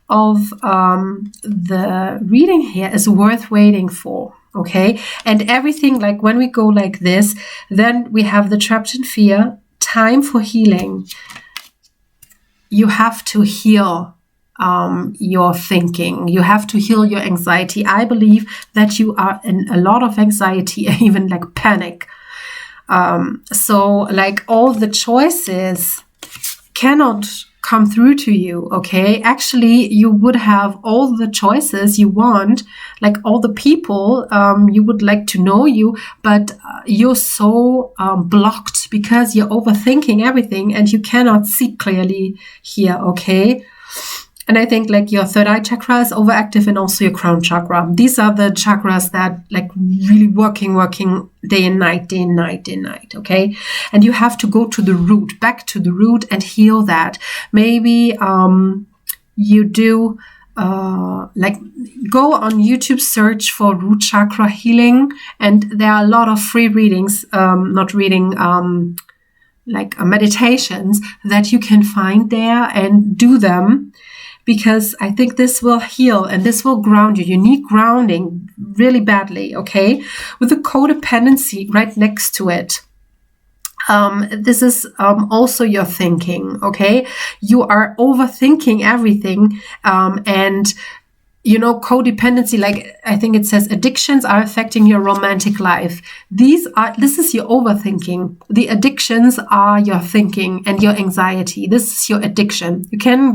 of the reading here is worth waiting for. Okay, and everything, like when we go like this, then we have the Trapped in Fear, time for healing. You have to heal your thinking. You have to heal your anxiety. I believe that you are in a lot of anxiety, even like panic. So like all the choices cannot come through to you, okay? Actually, you would have all the choices you want, like all the people you would like to know you, but you're so blocked because you're overthinking everything and you cannot see clearly here, okay? And I think like your third eye chakra is overactive and also your crown chakra. These are the chakras that like really working day and night, okay? And you have to go to the root, back to the root and heal that. Maybe you do like go on YouTube, search for root chakra healing. And there are a lot of free readings, meditations that you can find there and do them. Because I think this will heal and this will ground you. You need grounding really badly, okay? With the codependency right next to it. This is also your thinking, okay? You are overthinking everything and you know, codependency, like I think it says addictions are affecting your romantic life. This is your overthinking. The addictions are your thinking and your anxiety. This is your addiction. You can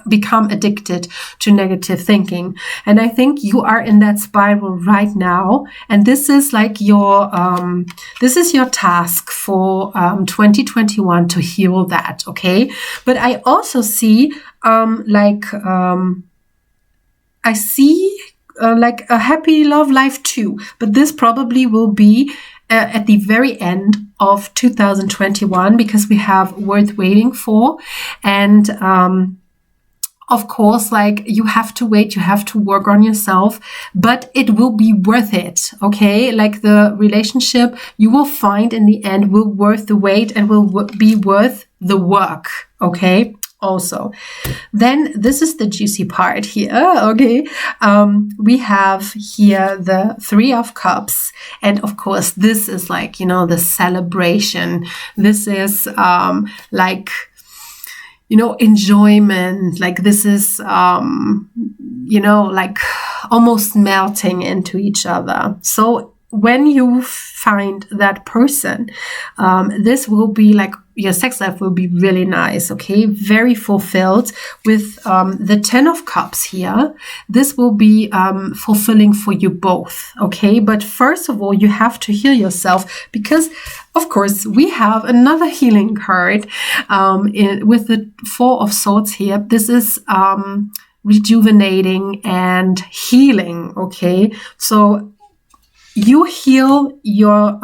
become addicted to negative thinking. And I think you are in that spiral right now. And this is like your task for 2021 to heal that, okay? But I also see I see like a happy love life too, but this probably will be at the very end of 2021 because we have worth waiting for. And of course, like you have to wait, you have to work on yourself, but it will be worth it. Okay. Like the relationship you will find in the end will worth the wait and will be worth the work. Okay. Also, then this is the juicy part here. Okay. We have here the Three of Cups. And of course, this is like, you know, the celebration. This is like, you know, enjoyment. Like this is, you know, like almost melting into each other. So when you find that person, this will be like, your sex life will be really nice, okay? Very fulfilled with the 10 of Cups here. This will be fulfilling for you both, okay? But first of all, you have to heal yourself because, of course, we have another healing card with the Four of Swords here. This is rejuvenating and healing, okay? So you heal your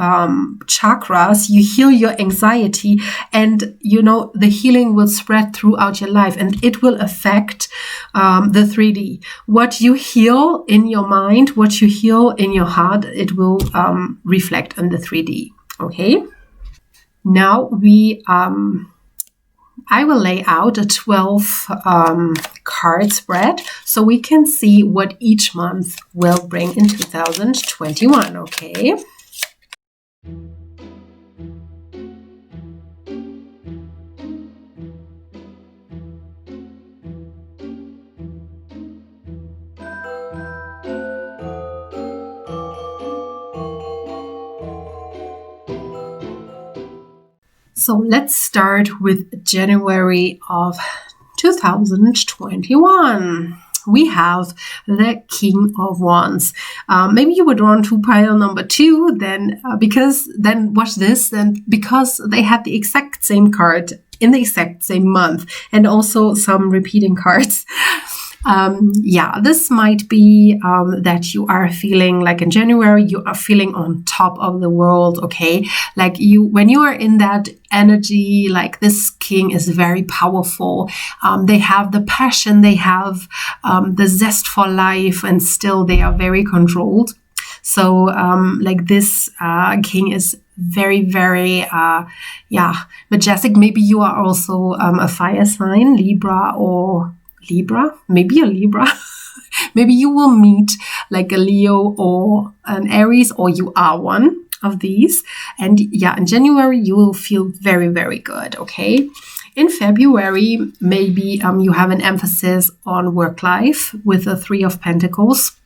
chakras, you heal your anxiety, and you know the healing will spread throughout your life, and it will affect the 3D. What you heal in your mind, what you heal in your heart, it will reflect on the 3D. Okay. Now I will lay out a 12 card spread so we can see what each month will bring in 2021, okay? So let's start with January of 2021. We have the King of Wands. Maybe you would want to pile number 2 then, because then watch this, then because they had the exact same card in the exact same month and also some repeating cards. This might be that you are feeling like in January, you are feeling on top of the world, okay? Like when you are in that energy, like this king is very powerful. They have the passion, they have the zest for life, and still they are very controlled. So like this king is very, very, majestic. Maybe you are also a fire sign, Libra, maybe a Libra. Maybe you will meet like a Leo or an Aries, or you are one of these. And in January, you will feel very, very good, okay? In February, maybe you have an emphasis on work life with the Three of Pentacles.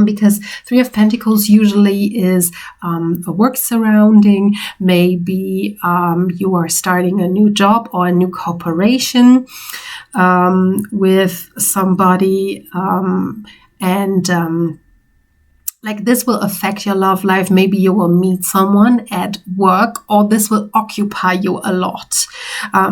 Because Three of Pentacles usually is a work surrounding. Maybe you are starting a new job or a new cooperation with somebody, like this will affect your love life. Maybe you will meet someone at work, or this will occupy you a lot.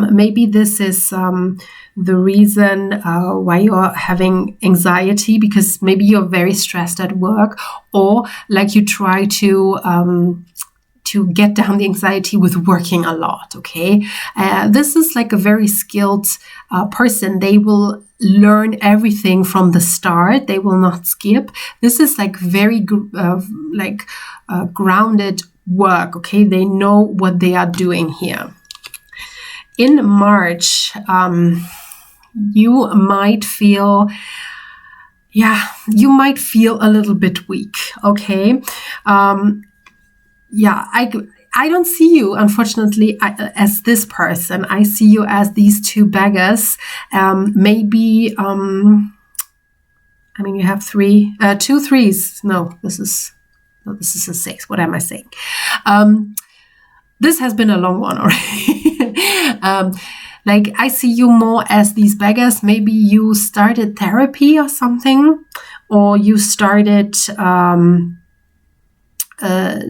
Maybe this is the reason why you're having anxiety, because maybe you're very stressed at work, or like you try to get down the anxiety with working a lot, okay? This is like a very skilled person. They will learn everything from the start. They will not skip. This is like very grounded work, okay? They know what they are doing here. In March, you might feel a little bit weak, okay? I don't see you, unfortunately, as this person. I see you as these two beggars. Maybe, you have 2 threes. No, this is a 6. What am I saying? This has been a long one already. I see you more as these beggars. Maybe you started therapy or something, or you started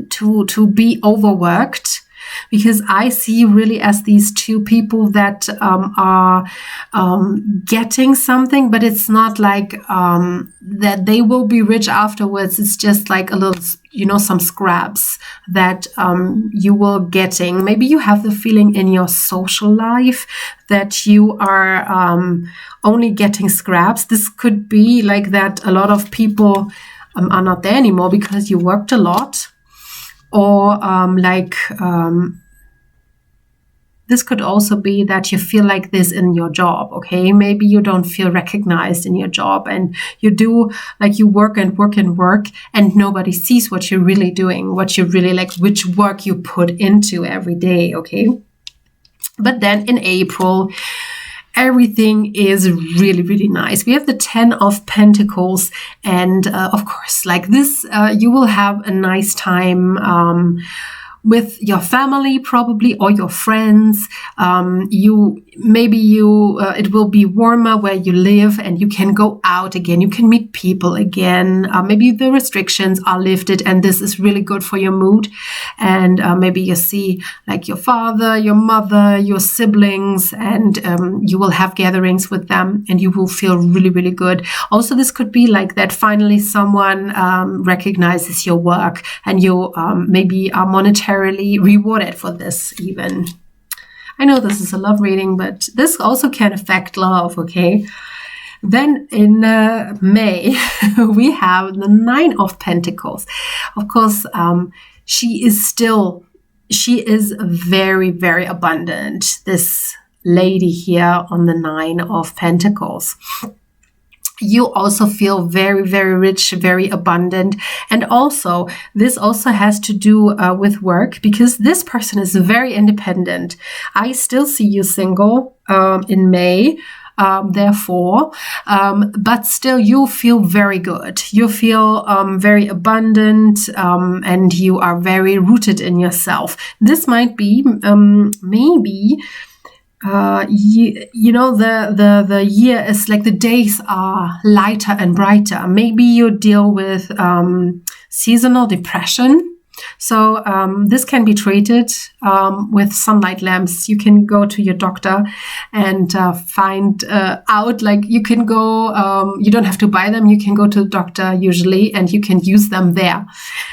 to be overworked. because I see really as these two people that are getting something, but it's not like that they will be rich afterwards. It's just like a little, some scraps that you will getting. Maybe you have the feeling in your social life that you are only getting scraps. This could be like that a lot of people are not there anymore because you worked a lot, or this could also be that you feel like this in your job, okay? Maybe you don't feel recognized in your job, and you do, like, you work and work and work, and nobody sees what you're really doing, what you really like, which work you put into every day, okay? But then in April, everything is really, really nice. We have the 10 of Pentacles, and of course, like this, you will have a nice time with your family, probably, or your friends. It will be warmer where you live, and you can go out again. You can meet people again. Maybe the restrictions are lifted, and this is really good for your mood. And maybe you see like your father, your mother, your siblings, and you will have gatherings with them, and you will feel really, really good. Also, this could be like that finally someone recognizes your work, and you maybe are monetarily rewarded for this even. I know this is a love reading, but this also can affect love, okay? Then in May, we have the 9 of Pentacles. Of course, she is very, very abundant, this lady here on the 9 of Pentacles. You also feel very, very rich, very abundant. And also, this also has to do with work, because this person is very independent. I still see you single in May, therefore, but still you feel very good. You feel very abundant, and you are very rooted in yourself. This might be maybe the year is like the days are lighter and brighter. Maybe you deal with seasonal depression. So this can be treated with sunlight lamps. You can go to your doctor and find out, like you can go, you don't have to buy them. You can go to the doctor usually, and you can use them there.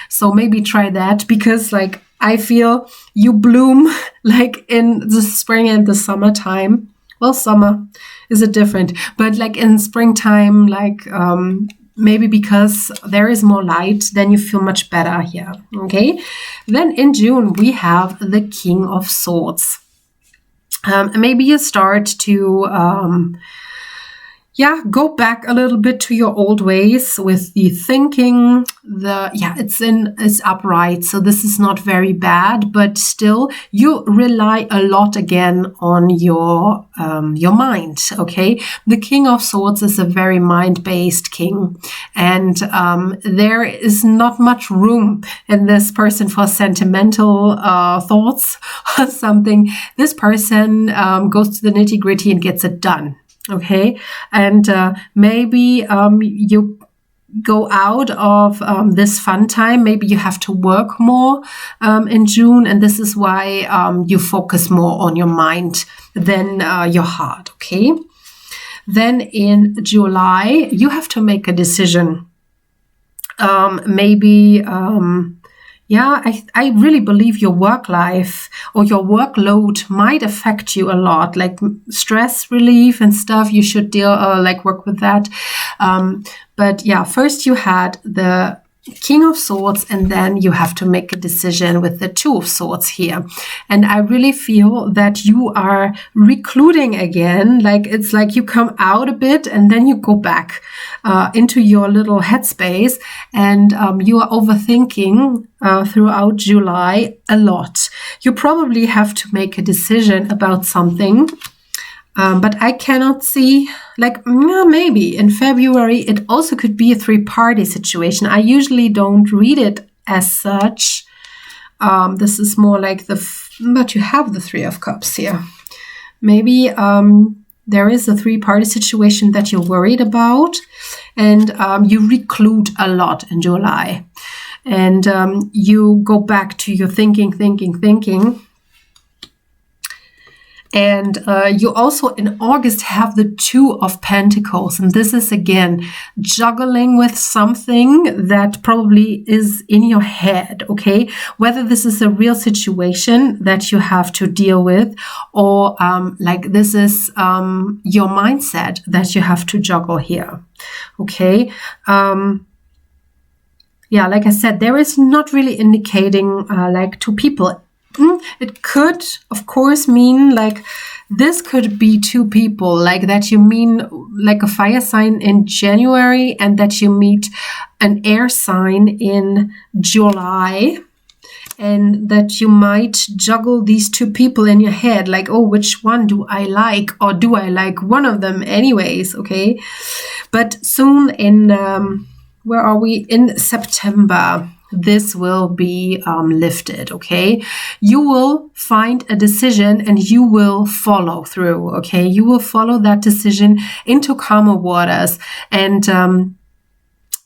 So maybe try that, because like I feel you bloom like in the spring and the summertime. Well, summer is a different, but like in springtime, like maybe because there is more light, then you feel much better here, okay? Then in June, we have the King of Swords. Maybe you start to go back a little bit to your old ways with the thinking. It's upright, so this is not very bad, but still you rely a lot again on your mind, okay? The King of Swords is a very mind-based king, and there is not much room in this person for sentimental thoughts or something. This person goes to the nitty-gritty and gets it done. Okay, and maybe you go out of this fun time. Maybe you have to work more in June, and this is why you focus more on your mind than your heart, okay? Then in July, you have to make a decision. I really believe your work life or your workload might affect you a lot, like stress relief and stuff. You should work with that. But first you had the King of Swords, and then you have to make a decision with the Two of Swords here. And I really feel that you are recluding again. Like it's like you come out a bit and then you go back into your little headspace, and you are overthinking throughout July a lot. You probably have to make a decision about something. But I cannot see, maybe in February, it also could be a 3-party situation. I usually don't read it as such. This is more like but you have the 3 of Cups here. Maybe there is a 3-party situation that you're worried about, and you reclude a lot in July. and you go back to your thinking. And you also in August have the Two of Pentacles. And this is again juggling with something that probably is in your head, okay? Whether this is a real situation that you have to deal with, or like this is your mindset that you have to juggle here, okay? Yeah, like I said, there is not really indicating like two people. It could, of course, mean like this could be two people, like that you mean like a fire sign in January and that you meet an air sign in July, and that you might juggle these two people in your head, like, oh, which one do I like, or do I like one of them anyways, okay? But soon in, where are we? In September, this will be lifted, okay? You will find a decision and you will follow through, okay? You will follow that decision into calmer waters, and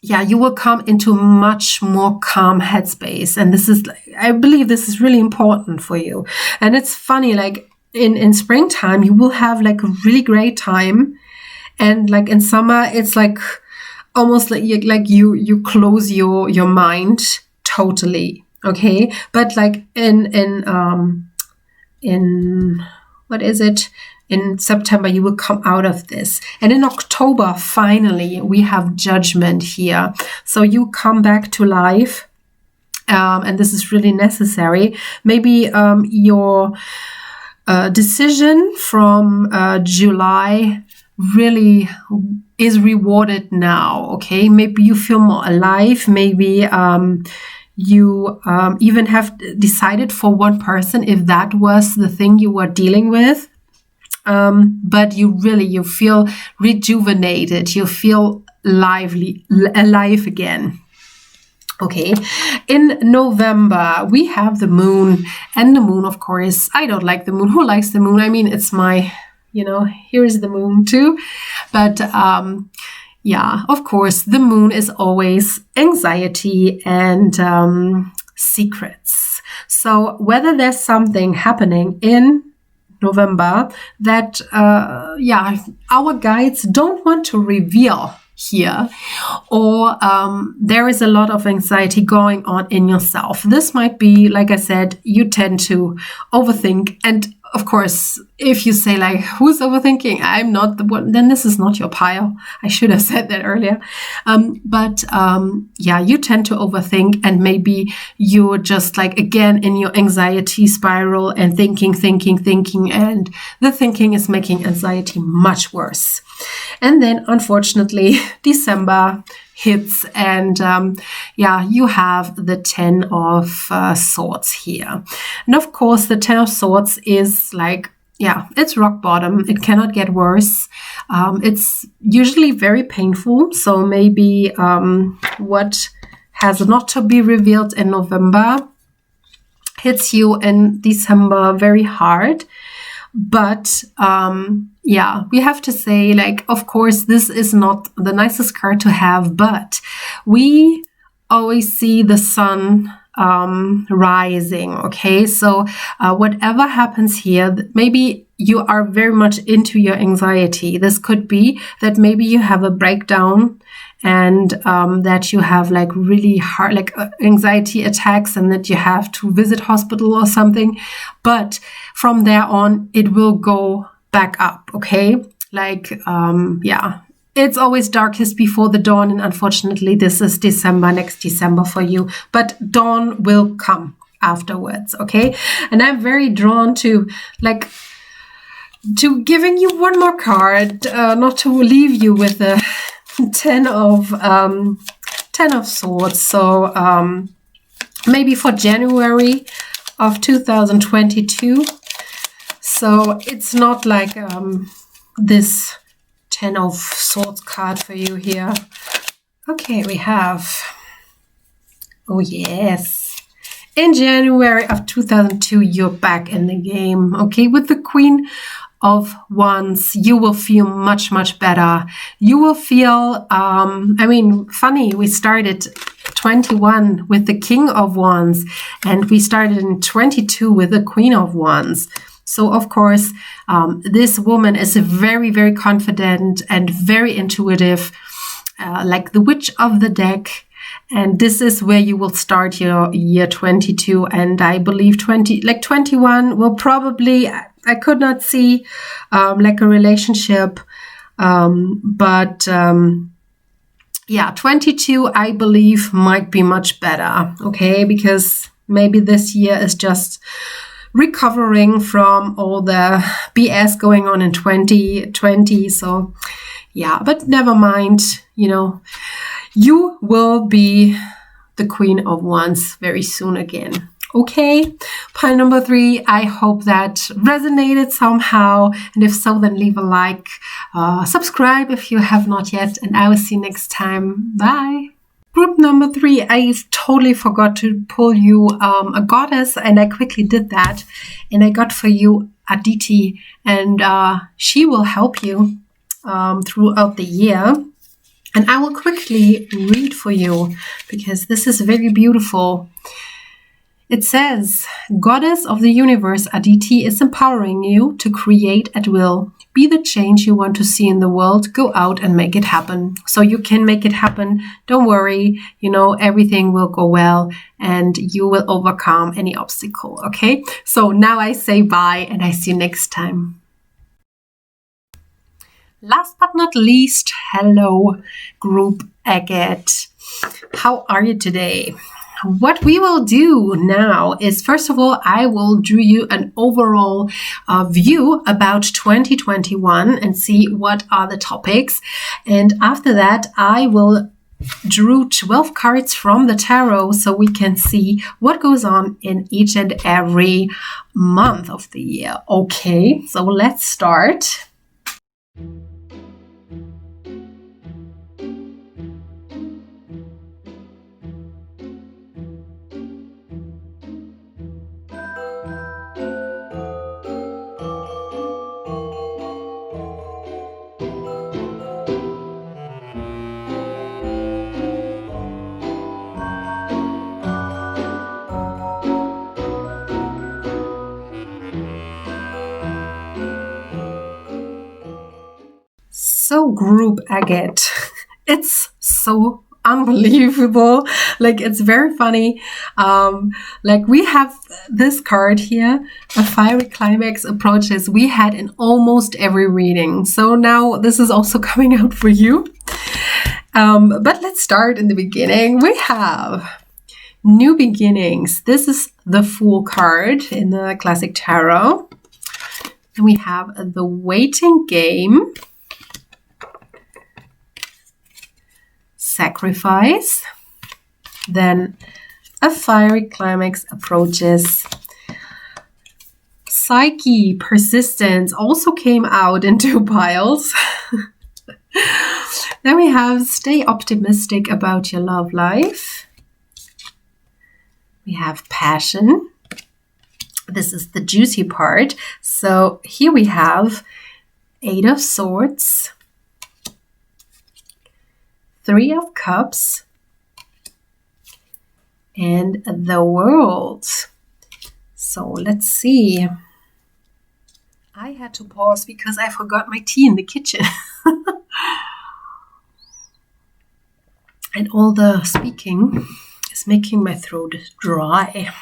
yeah, you will come into much more calm headspace. And this is, I believe this is really important for you. And it's funny, like in springtime, you will have like a really great time. And like in summer, it's like almost like you close your mind totally, okay? But like in what is it? In September, you will come out of this. And in October, finally, we have Judgment here. So you come back to life, and this is really necessary. Maybe your decision from July really is rewarded now, okay? Maybe you feel more alive. Maybe you even have decided for one person if that was the thing you were dealing with. But you feel rejuvenated. You feel alive again. Okay, in November, we have the moon. And the moon, of course, I don't like the moon. Who likes the moon? I mean, it's my... here's the moon too. But yeah, of course, the moon is always anxiety and secrets. So whether there's something happening in November that, our guides don't want to reveal here, or there is a lot of anxiety going on in yourself. This might be, like I said, you tend to overthink. And of course, if you say like, who's overthinking? I'm not the one, then this is not your pile. I should have said that earlier. But you tend to overthink, and maybe you're just like, again, in your anxiety spiral and thinking, and the thinking is making anxiety much worse. And then, unfortunately, December hits, and you have the Ten of Swords here. And of course, the Ten of Swords is like, it's rock bottom. It cannot get worse. It's usually very painful. So maybe what has not to be revealed in November hits you in December very hard. But we have to say, like, of course, this is not the nicest card to have, but we always see the sun rising, okay? So whatever happens here, maybe you are very much into your anxiety. This could be that maybe you have a breakdown, and that you have like really hard, like anxiety attacks, and that you have to visit hospital or something. But from there on, it will go back up, okay? Like, it's always darkest before the dawn. And unfortunately, this is next December for you. But dawn will come afterwards, okay? And I'm very drawn to giving you one more card, not to leave you with a Ten of Swords. So maybe for January of 2022. So it's not like this Ten of Swords card for you here. Okay, we have, oh yes, in January of 2002, you're back in the game. Okay, with the Queen of Wands, you will feel much, much better. You will feel, funny, we started 21 with the King of Wands, and we started in 22 with the Queen of Wands. So, of course, this woman is very, very confident and very intuitive, like the witch of the deck. And this is where you will start your year 22. And I believe 21 will probably, I could not see like a relationship. Yeah, 22, I believe, might be much better. Okay, because maybe this year is just recovering from all the BS going on in 2020. So yeah, but never mind, you will be the Queen of Wands very soon again. Okay, pile number 3, I hope that resonated somehow. And if so, then leave a like, subscribe if you have not yet, and I will see you next time. Bye. Group number 3, I totally forgot to pull you a goddess, and I quickly did that. And I got for you Aditi, and she will help you throughout the year. And I will quickly read for you because this is very beautiful. It says, Goddess of the universe, Aditi is empowering you to create at will. Be the change you want to see in the world. Go out and make it happen. So you can make it happen. Don't worry. Everything will go well and you will overcome any obstacle. Okay. So now I say bye and I see you next time. Last but not least, hello, Group Agate. How are you today? What we will do now is, first of all, I will do you an overall view about 2021 and see what are the topics. And after that, I will drew 12 cards from the tarot so we can see what goes on in each and every month of the year. Okay, so let's start. So Group Agate, it's so unbelievable. Like, it's very funny. Like, we have this card here, a fiery climax approaches. We had in almost every reading. So now this is also coming out for you. But let's start in the beginning. We have new beginnings. This is the Fool card in the classic tarot. And we have the waiting game. Sacrifice, then a fiery climax approaches. Psyche, persistence also came out in 2 piles. Then we have stay optimistic about your love life. We have passion. This is the juicy part. So here we have 8 of Swords, 3 of Cups, and the World. So let's see. I had to pause because I forgot my tea in the kitchen. And all the speaking is making my throat dry.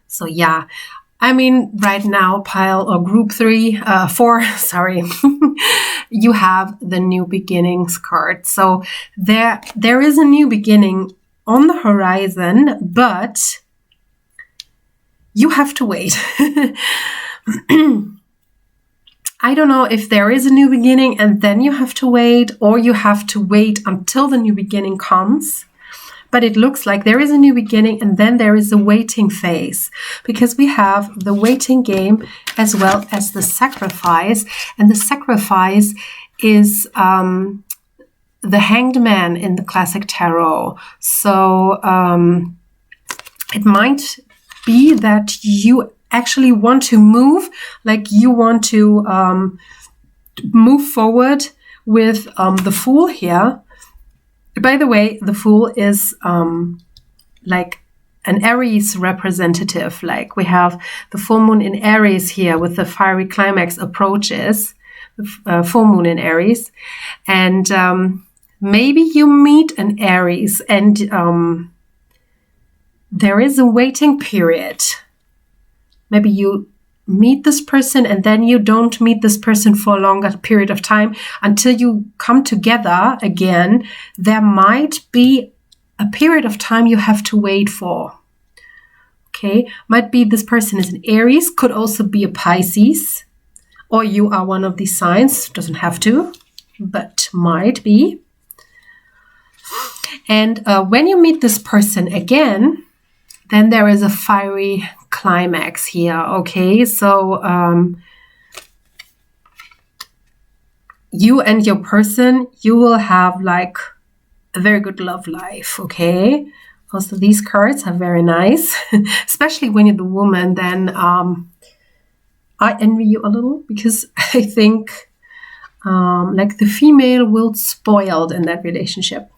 So yeah, I mean, right now, pile or group 4, sorry, you have the new beginnings card. So there is a new beginning on the horizon, but you have to wait. I don't know if there is a new beginning and then you have to wait, or you have to wait until the new beginning comes. But it looks like there is a new beginning and then there is a waiting phase, because we have the waiting game as well as the sacrifice. And the sacrifice is the Hanged Man in the classic tarot. So it might be that you actually want to move, like you want to move forward with the Fool here. By the way, the Fool is like an Aries representative. Like we have the full moon in Aries here with the fiery climax approaches, the full moon in Aries. And maybe you meet an Aries and there is a waiting period. Maybe you meet this person and then you don't meet this person for a longer period of time until you come together again. There might be a period of time you have to wait for. Okay, might be this person is an Aries, could also be a Pisces, or you are one of these signs, doesn't have to, but might be. And when you meet this person again, then there is a fiery climax here, okay? So you and your person, you will have like a very good love life, okay? Also, these cards are very nice, especially when you're the woman. Then I envy you a little because I think like the female will spoiled in that relationship.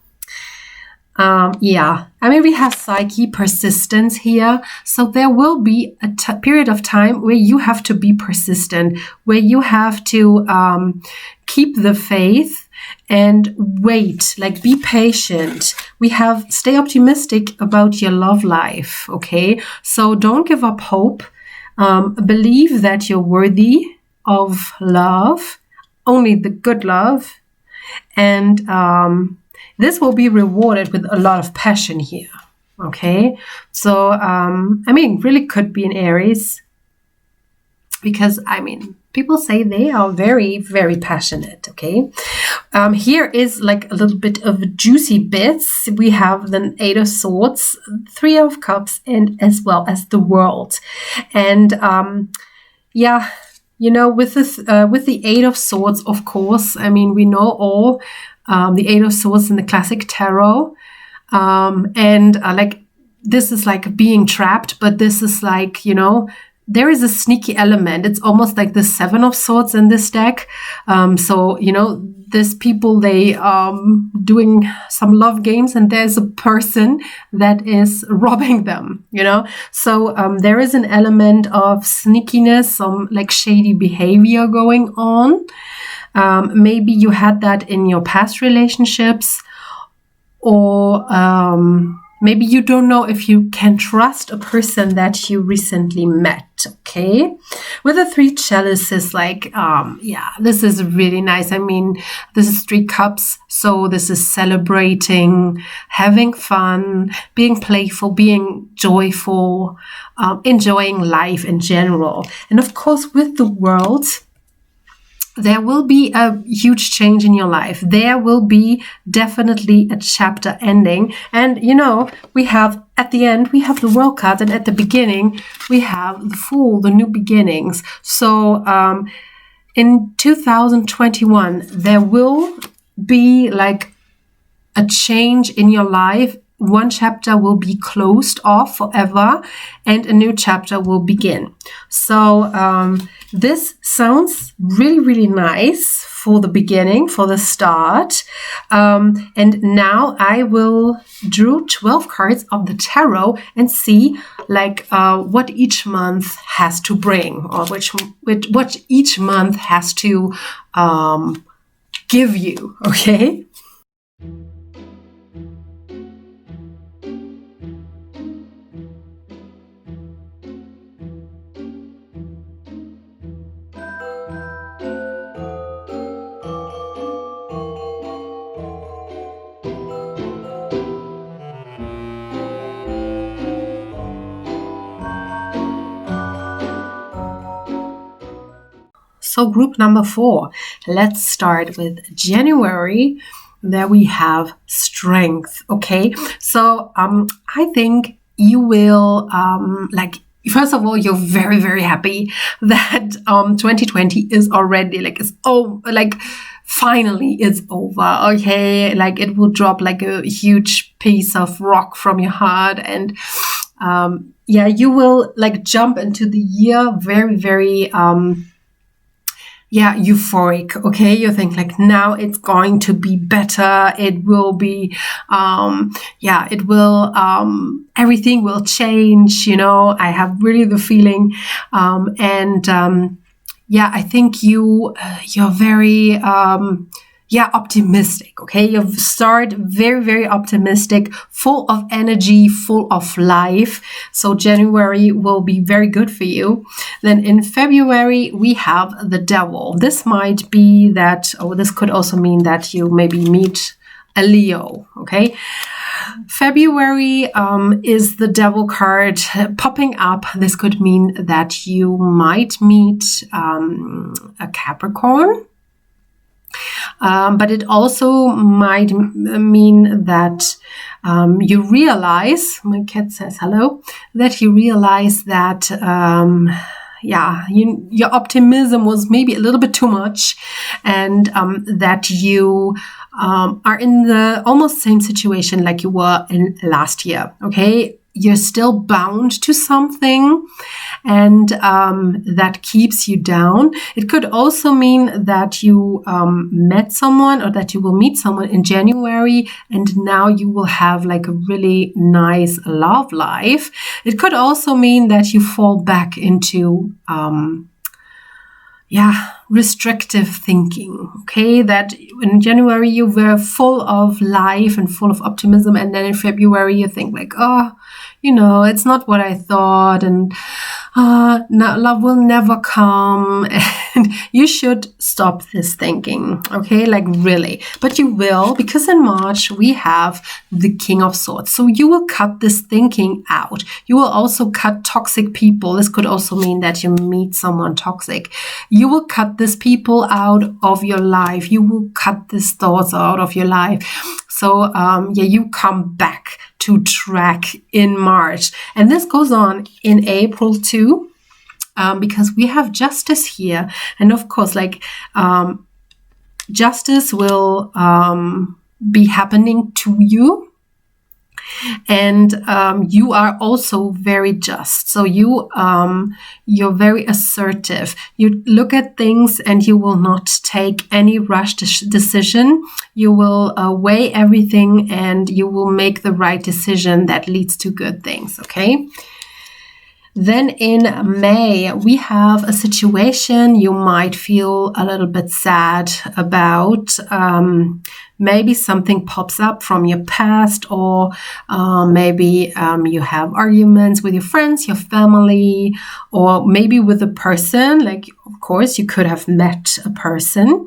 Yeah, I mean, we have psyche, persistence here. So there will be a period of time where you have to be persistent, where you have to keep the faith and wait, like be patient. We have stay optimistic about your love life, okay? So don't give up hope. Believe that you're worthy of love, only the good love. And this will be rewarded with a lot of passion here, okay? So, I mean, really could be an Aries because, I mean, people say they are very, very passionate, okay? Here is like a little bit of juicy bits. We have the 8 of Swords, 3 of Cups, and as well as the World. And yeah, you know, with this, with the 8 of Swords, of course, I mean, we know all the 8 of Swords in the classic tarot. And like, this is like being trapped, but this is like, you know, there is a sneaky element. It's almost like the 7 of Swords in this deck. So, you know, there's people, they doing some love games and there's a person that is robbing them, you know. So there is an element of sneakiness, some like shady behavior going on. Maybe you had that in your past relationships, or maybe you don't know if you can trust a person that you recently met, okay? With the 3 chalices, like, yeah, this is really nice. I mean, this is 3 cups, so this is celebrating, having fun, being playful, being joyful, enjoying life in general. And of course, with the World, there will be a huge change in your life. There will be definitely a chapter ending. And, you know, we have, at the end, we have the World card. And at the beginning, we have the Fool, the new beginnings. So in 2021, there will be like a change in your life. One chapter will be closed off forever and a new chapter will begin. So this sounds really, really nice for the beginning, for the start. And now I will draw 12 cards of the tarot and see like what each month has to bring, or what each month has to give you, okay? So group number 4, let's start with January. There we have strength, okay? So I think you will, like, first of all, you're very, very happy that 2020 is already, like, finally it's over, okay? Like, it will drop like a huge piece of rock from your heart, and yeah, you will like jump into the year very, very euphoric. Okay, you think like now it's going to be better. It will be, it will, everything will change. I have really the feeling, I think you're very, optimistic. Okay, you start very, very optimistic, full of energy, full of life. So January will be very good for you. Then in February, we have the devil. This might be that, this could also mean that you maybe meet a Leo. Okay. February is the devil card popping up. This could mean that you might meet a Capricorn. But it also might mean that you realize, my cat says hello, that you realize that, your optimism was maybe a little bit too much, and that you are in the almost same situation like you were in last year. Okay. You're still bound to something, and that keeps you down. It could also mean that you met someone, or that you will meet someone in January, and now you will have like a really nice love life. It could also mean that you fall back into restrictive thinking. Okay, that in January you were full of life and full of optimism, and then in February you think like, it's not what I thought, and love will never come, and you should stop this thinking. Okay, like really, but you will, because in March we have the King of Swords. So you will cut this thinking out. You will also cut toxic people. This could also mean that you meet someone toxic. You will cut these people out of your life. You will cut these thoughts out of your life. So you come back to track in March. And this goes on in April too, because we have justice here. And of course, justice will be happening to you. And you are also very just. So you're very assertive. You look at things and you will not take any rushed decision. You will weigh everything, and you will make the right decision that leads to good things. Okay. Then in May, we have a situation you might feel a little bit sad about. Maybe something pops up from your past, or maybe you have arguments with your friends, your family, or maybe with a person. Like, of course, you could have met a person.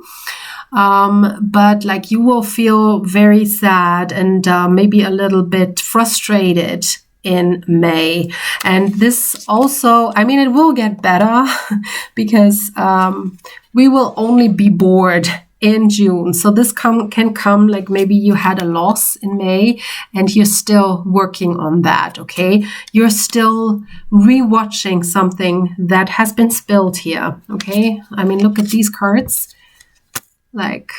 But like you will feel very sad and maybe a little bit frustrated in May. And this also, it will get better because we will only be bored in June. So this can come like maybe you had a loss in May and you're still working on that. Okay. You're still rewatching something that has been spilled here. Okay. Look at these cards. Like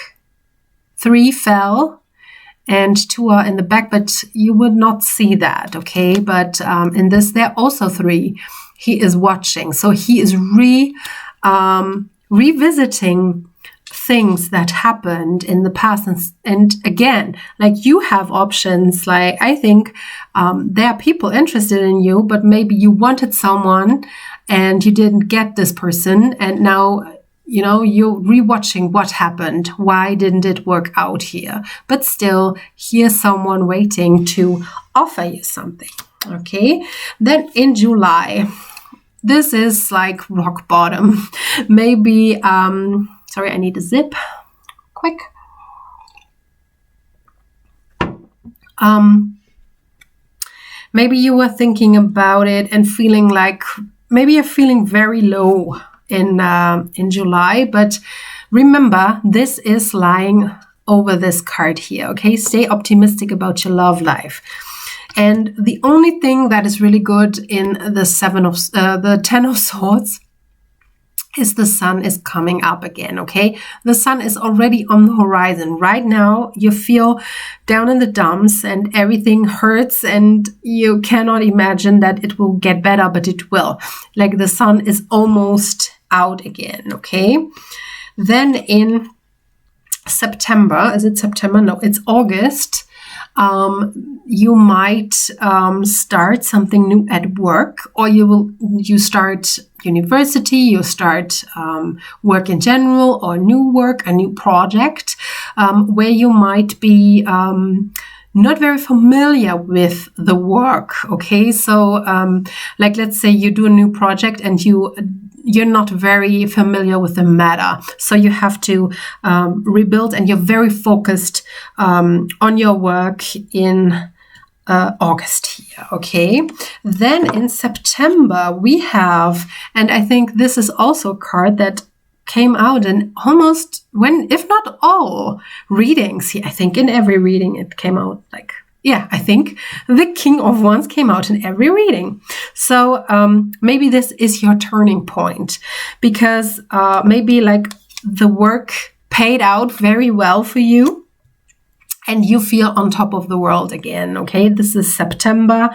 3 fell and 2 are in the back, but you would not see that. Okay. But in this, there are also 3. He is watching. So he is revisiting things that happened in the past. And again, like you have options. Like I think there are people interested in you, but maybe you wanted someone and you didn't get this person. And now, you're rewatching what happened. Why didn't it work out here? But still, here's someone waiting to offer you something. Okay. Then in July, this is like rock bottom. Maybe, sorry, I need a zip. Quick. Maybe you were thinking about it and feeling like, maybe you're feeling very low in July, but remember, this is lying over this card here. Okay, stay optimistic about your love life. And the only thing that is really good in the 10 of Swords is the sun is coming up again. Okay, the sun is already on the horizon right now. You feel down in the dumps and everything hurts, and you cannot imagine that it will get better, but it will. Like the sun is almost out again, okay? Then in September, is it September? No, it's August. You might start something new at work, or you start university, you start work in general, or new work, a new project, where you might be not very familiar with the work. Okay, so like let's say you do a new project and you're not very familiar with the matter, so you have to rebuild, and you're very focused on your work in August here, okay? Then in September we have, and I think this is also a card that came out in almost if not all readings here. I think in every reading it came out, like, yeah, I think the King of Wands came out in every reading. So maybe this is your turning point, because maybe like the work paid out very well for you and you feel on top of the world again. Okay, this is September.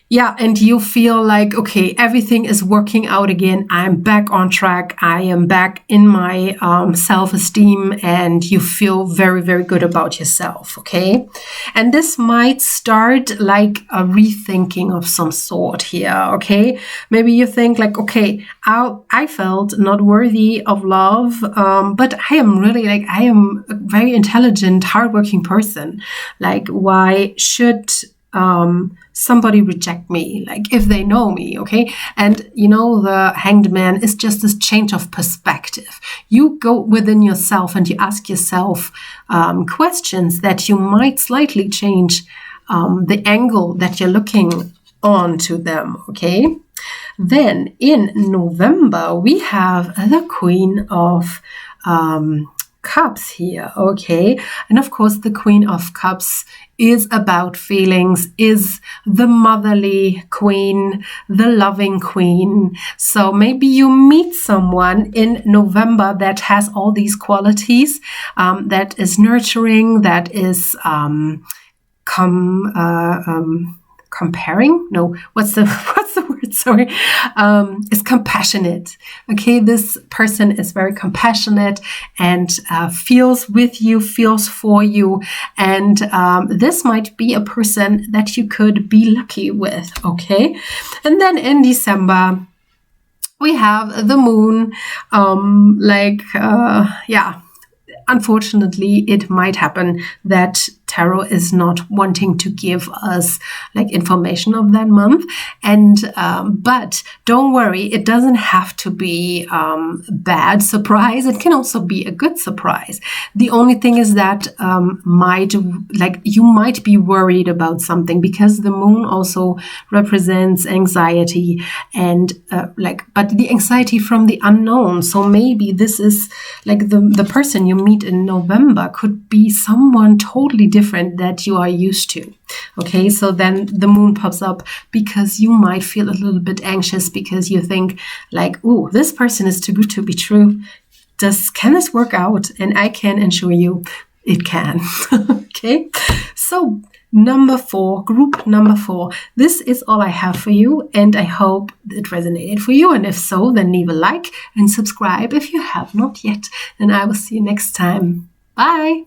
Yeah, and you feel like, okay, everything is working out again. I'm back on track. I am back in my self-esteem, and you feel very, very good about yourself, okay? And this might start like a rethinking of some sort here, okay? Maybe you think like, okay, I felt not worthy of love, but I am a very intelligent, hardworking person. Like, why should somebody reject me, like if they know me, okay? And you know, the Hanged Man is just this change of perspective. You go within yourself and you ask yourself questions that you might slightly change the angle that you're looking on to them, okay? Then in November, we have the Queen of Cups here, okay? And of course, the Queen of Cups is about feelings, is the motherly queen, the loving queen. So maybe you meet someone in November that has all these qualities, that is nurturing, that is comparing? No, what's the word? Sorry. Is compassionate. Okay, this person is very compassionate and feels with you, feels for you. And this might be a person that you could be lucky with. Okay. And then in December, we have the moon. Unfortunately, it might happen that tarot is not wanting to give us like information of that month, and but don't worry, it doesn't have to be bad surprise. It can also be a good surprise. The only thing is that you might be worried about something, because the moon also represents anxiety and but the anxiety from the unknown. So maybe this is like the person you meet in November could be someone totally different that you are used to. Okay, so then the moon pops up because you might feel a little bit anxious, because you think like, oh, this person is too good to be true. Can this work out? And I can assure you it can. Okay, so group number 4, this is all I have for you, and I hope it resonated for you. And if so, then leave a like and subscribe if you have not yet. And I will see you next time. Bye.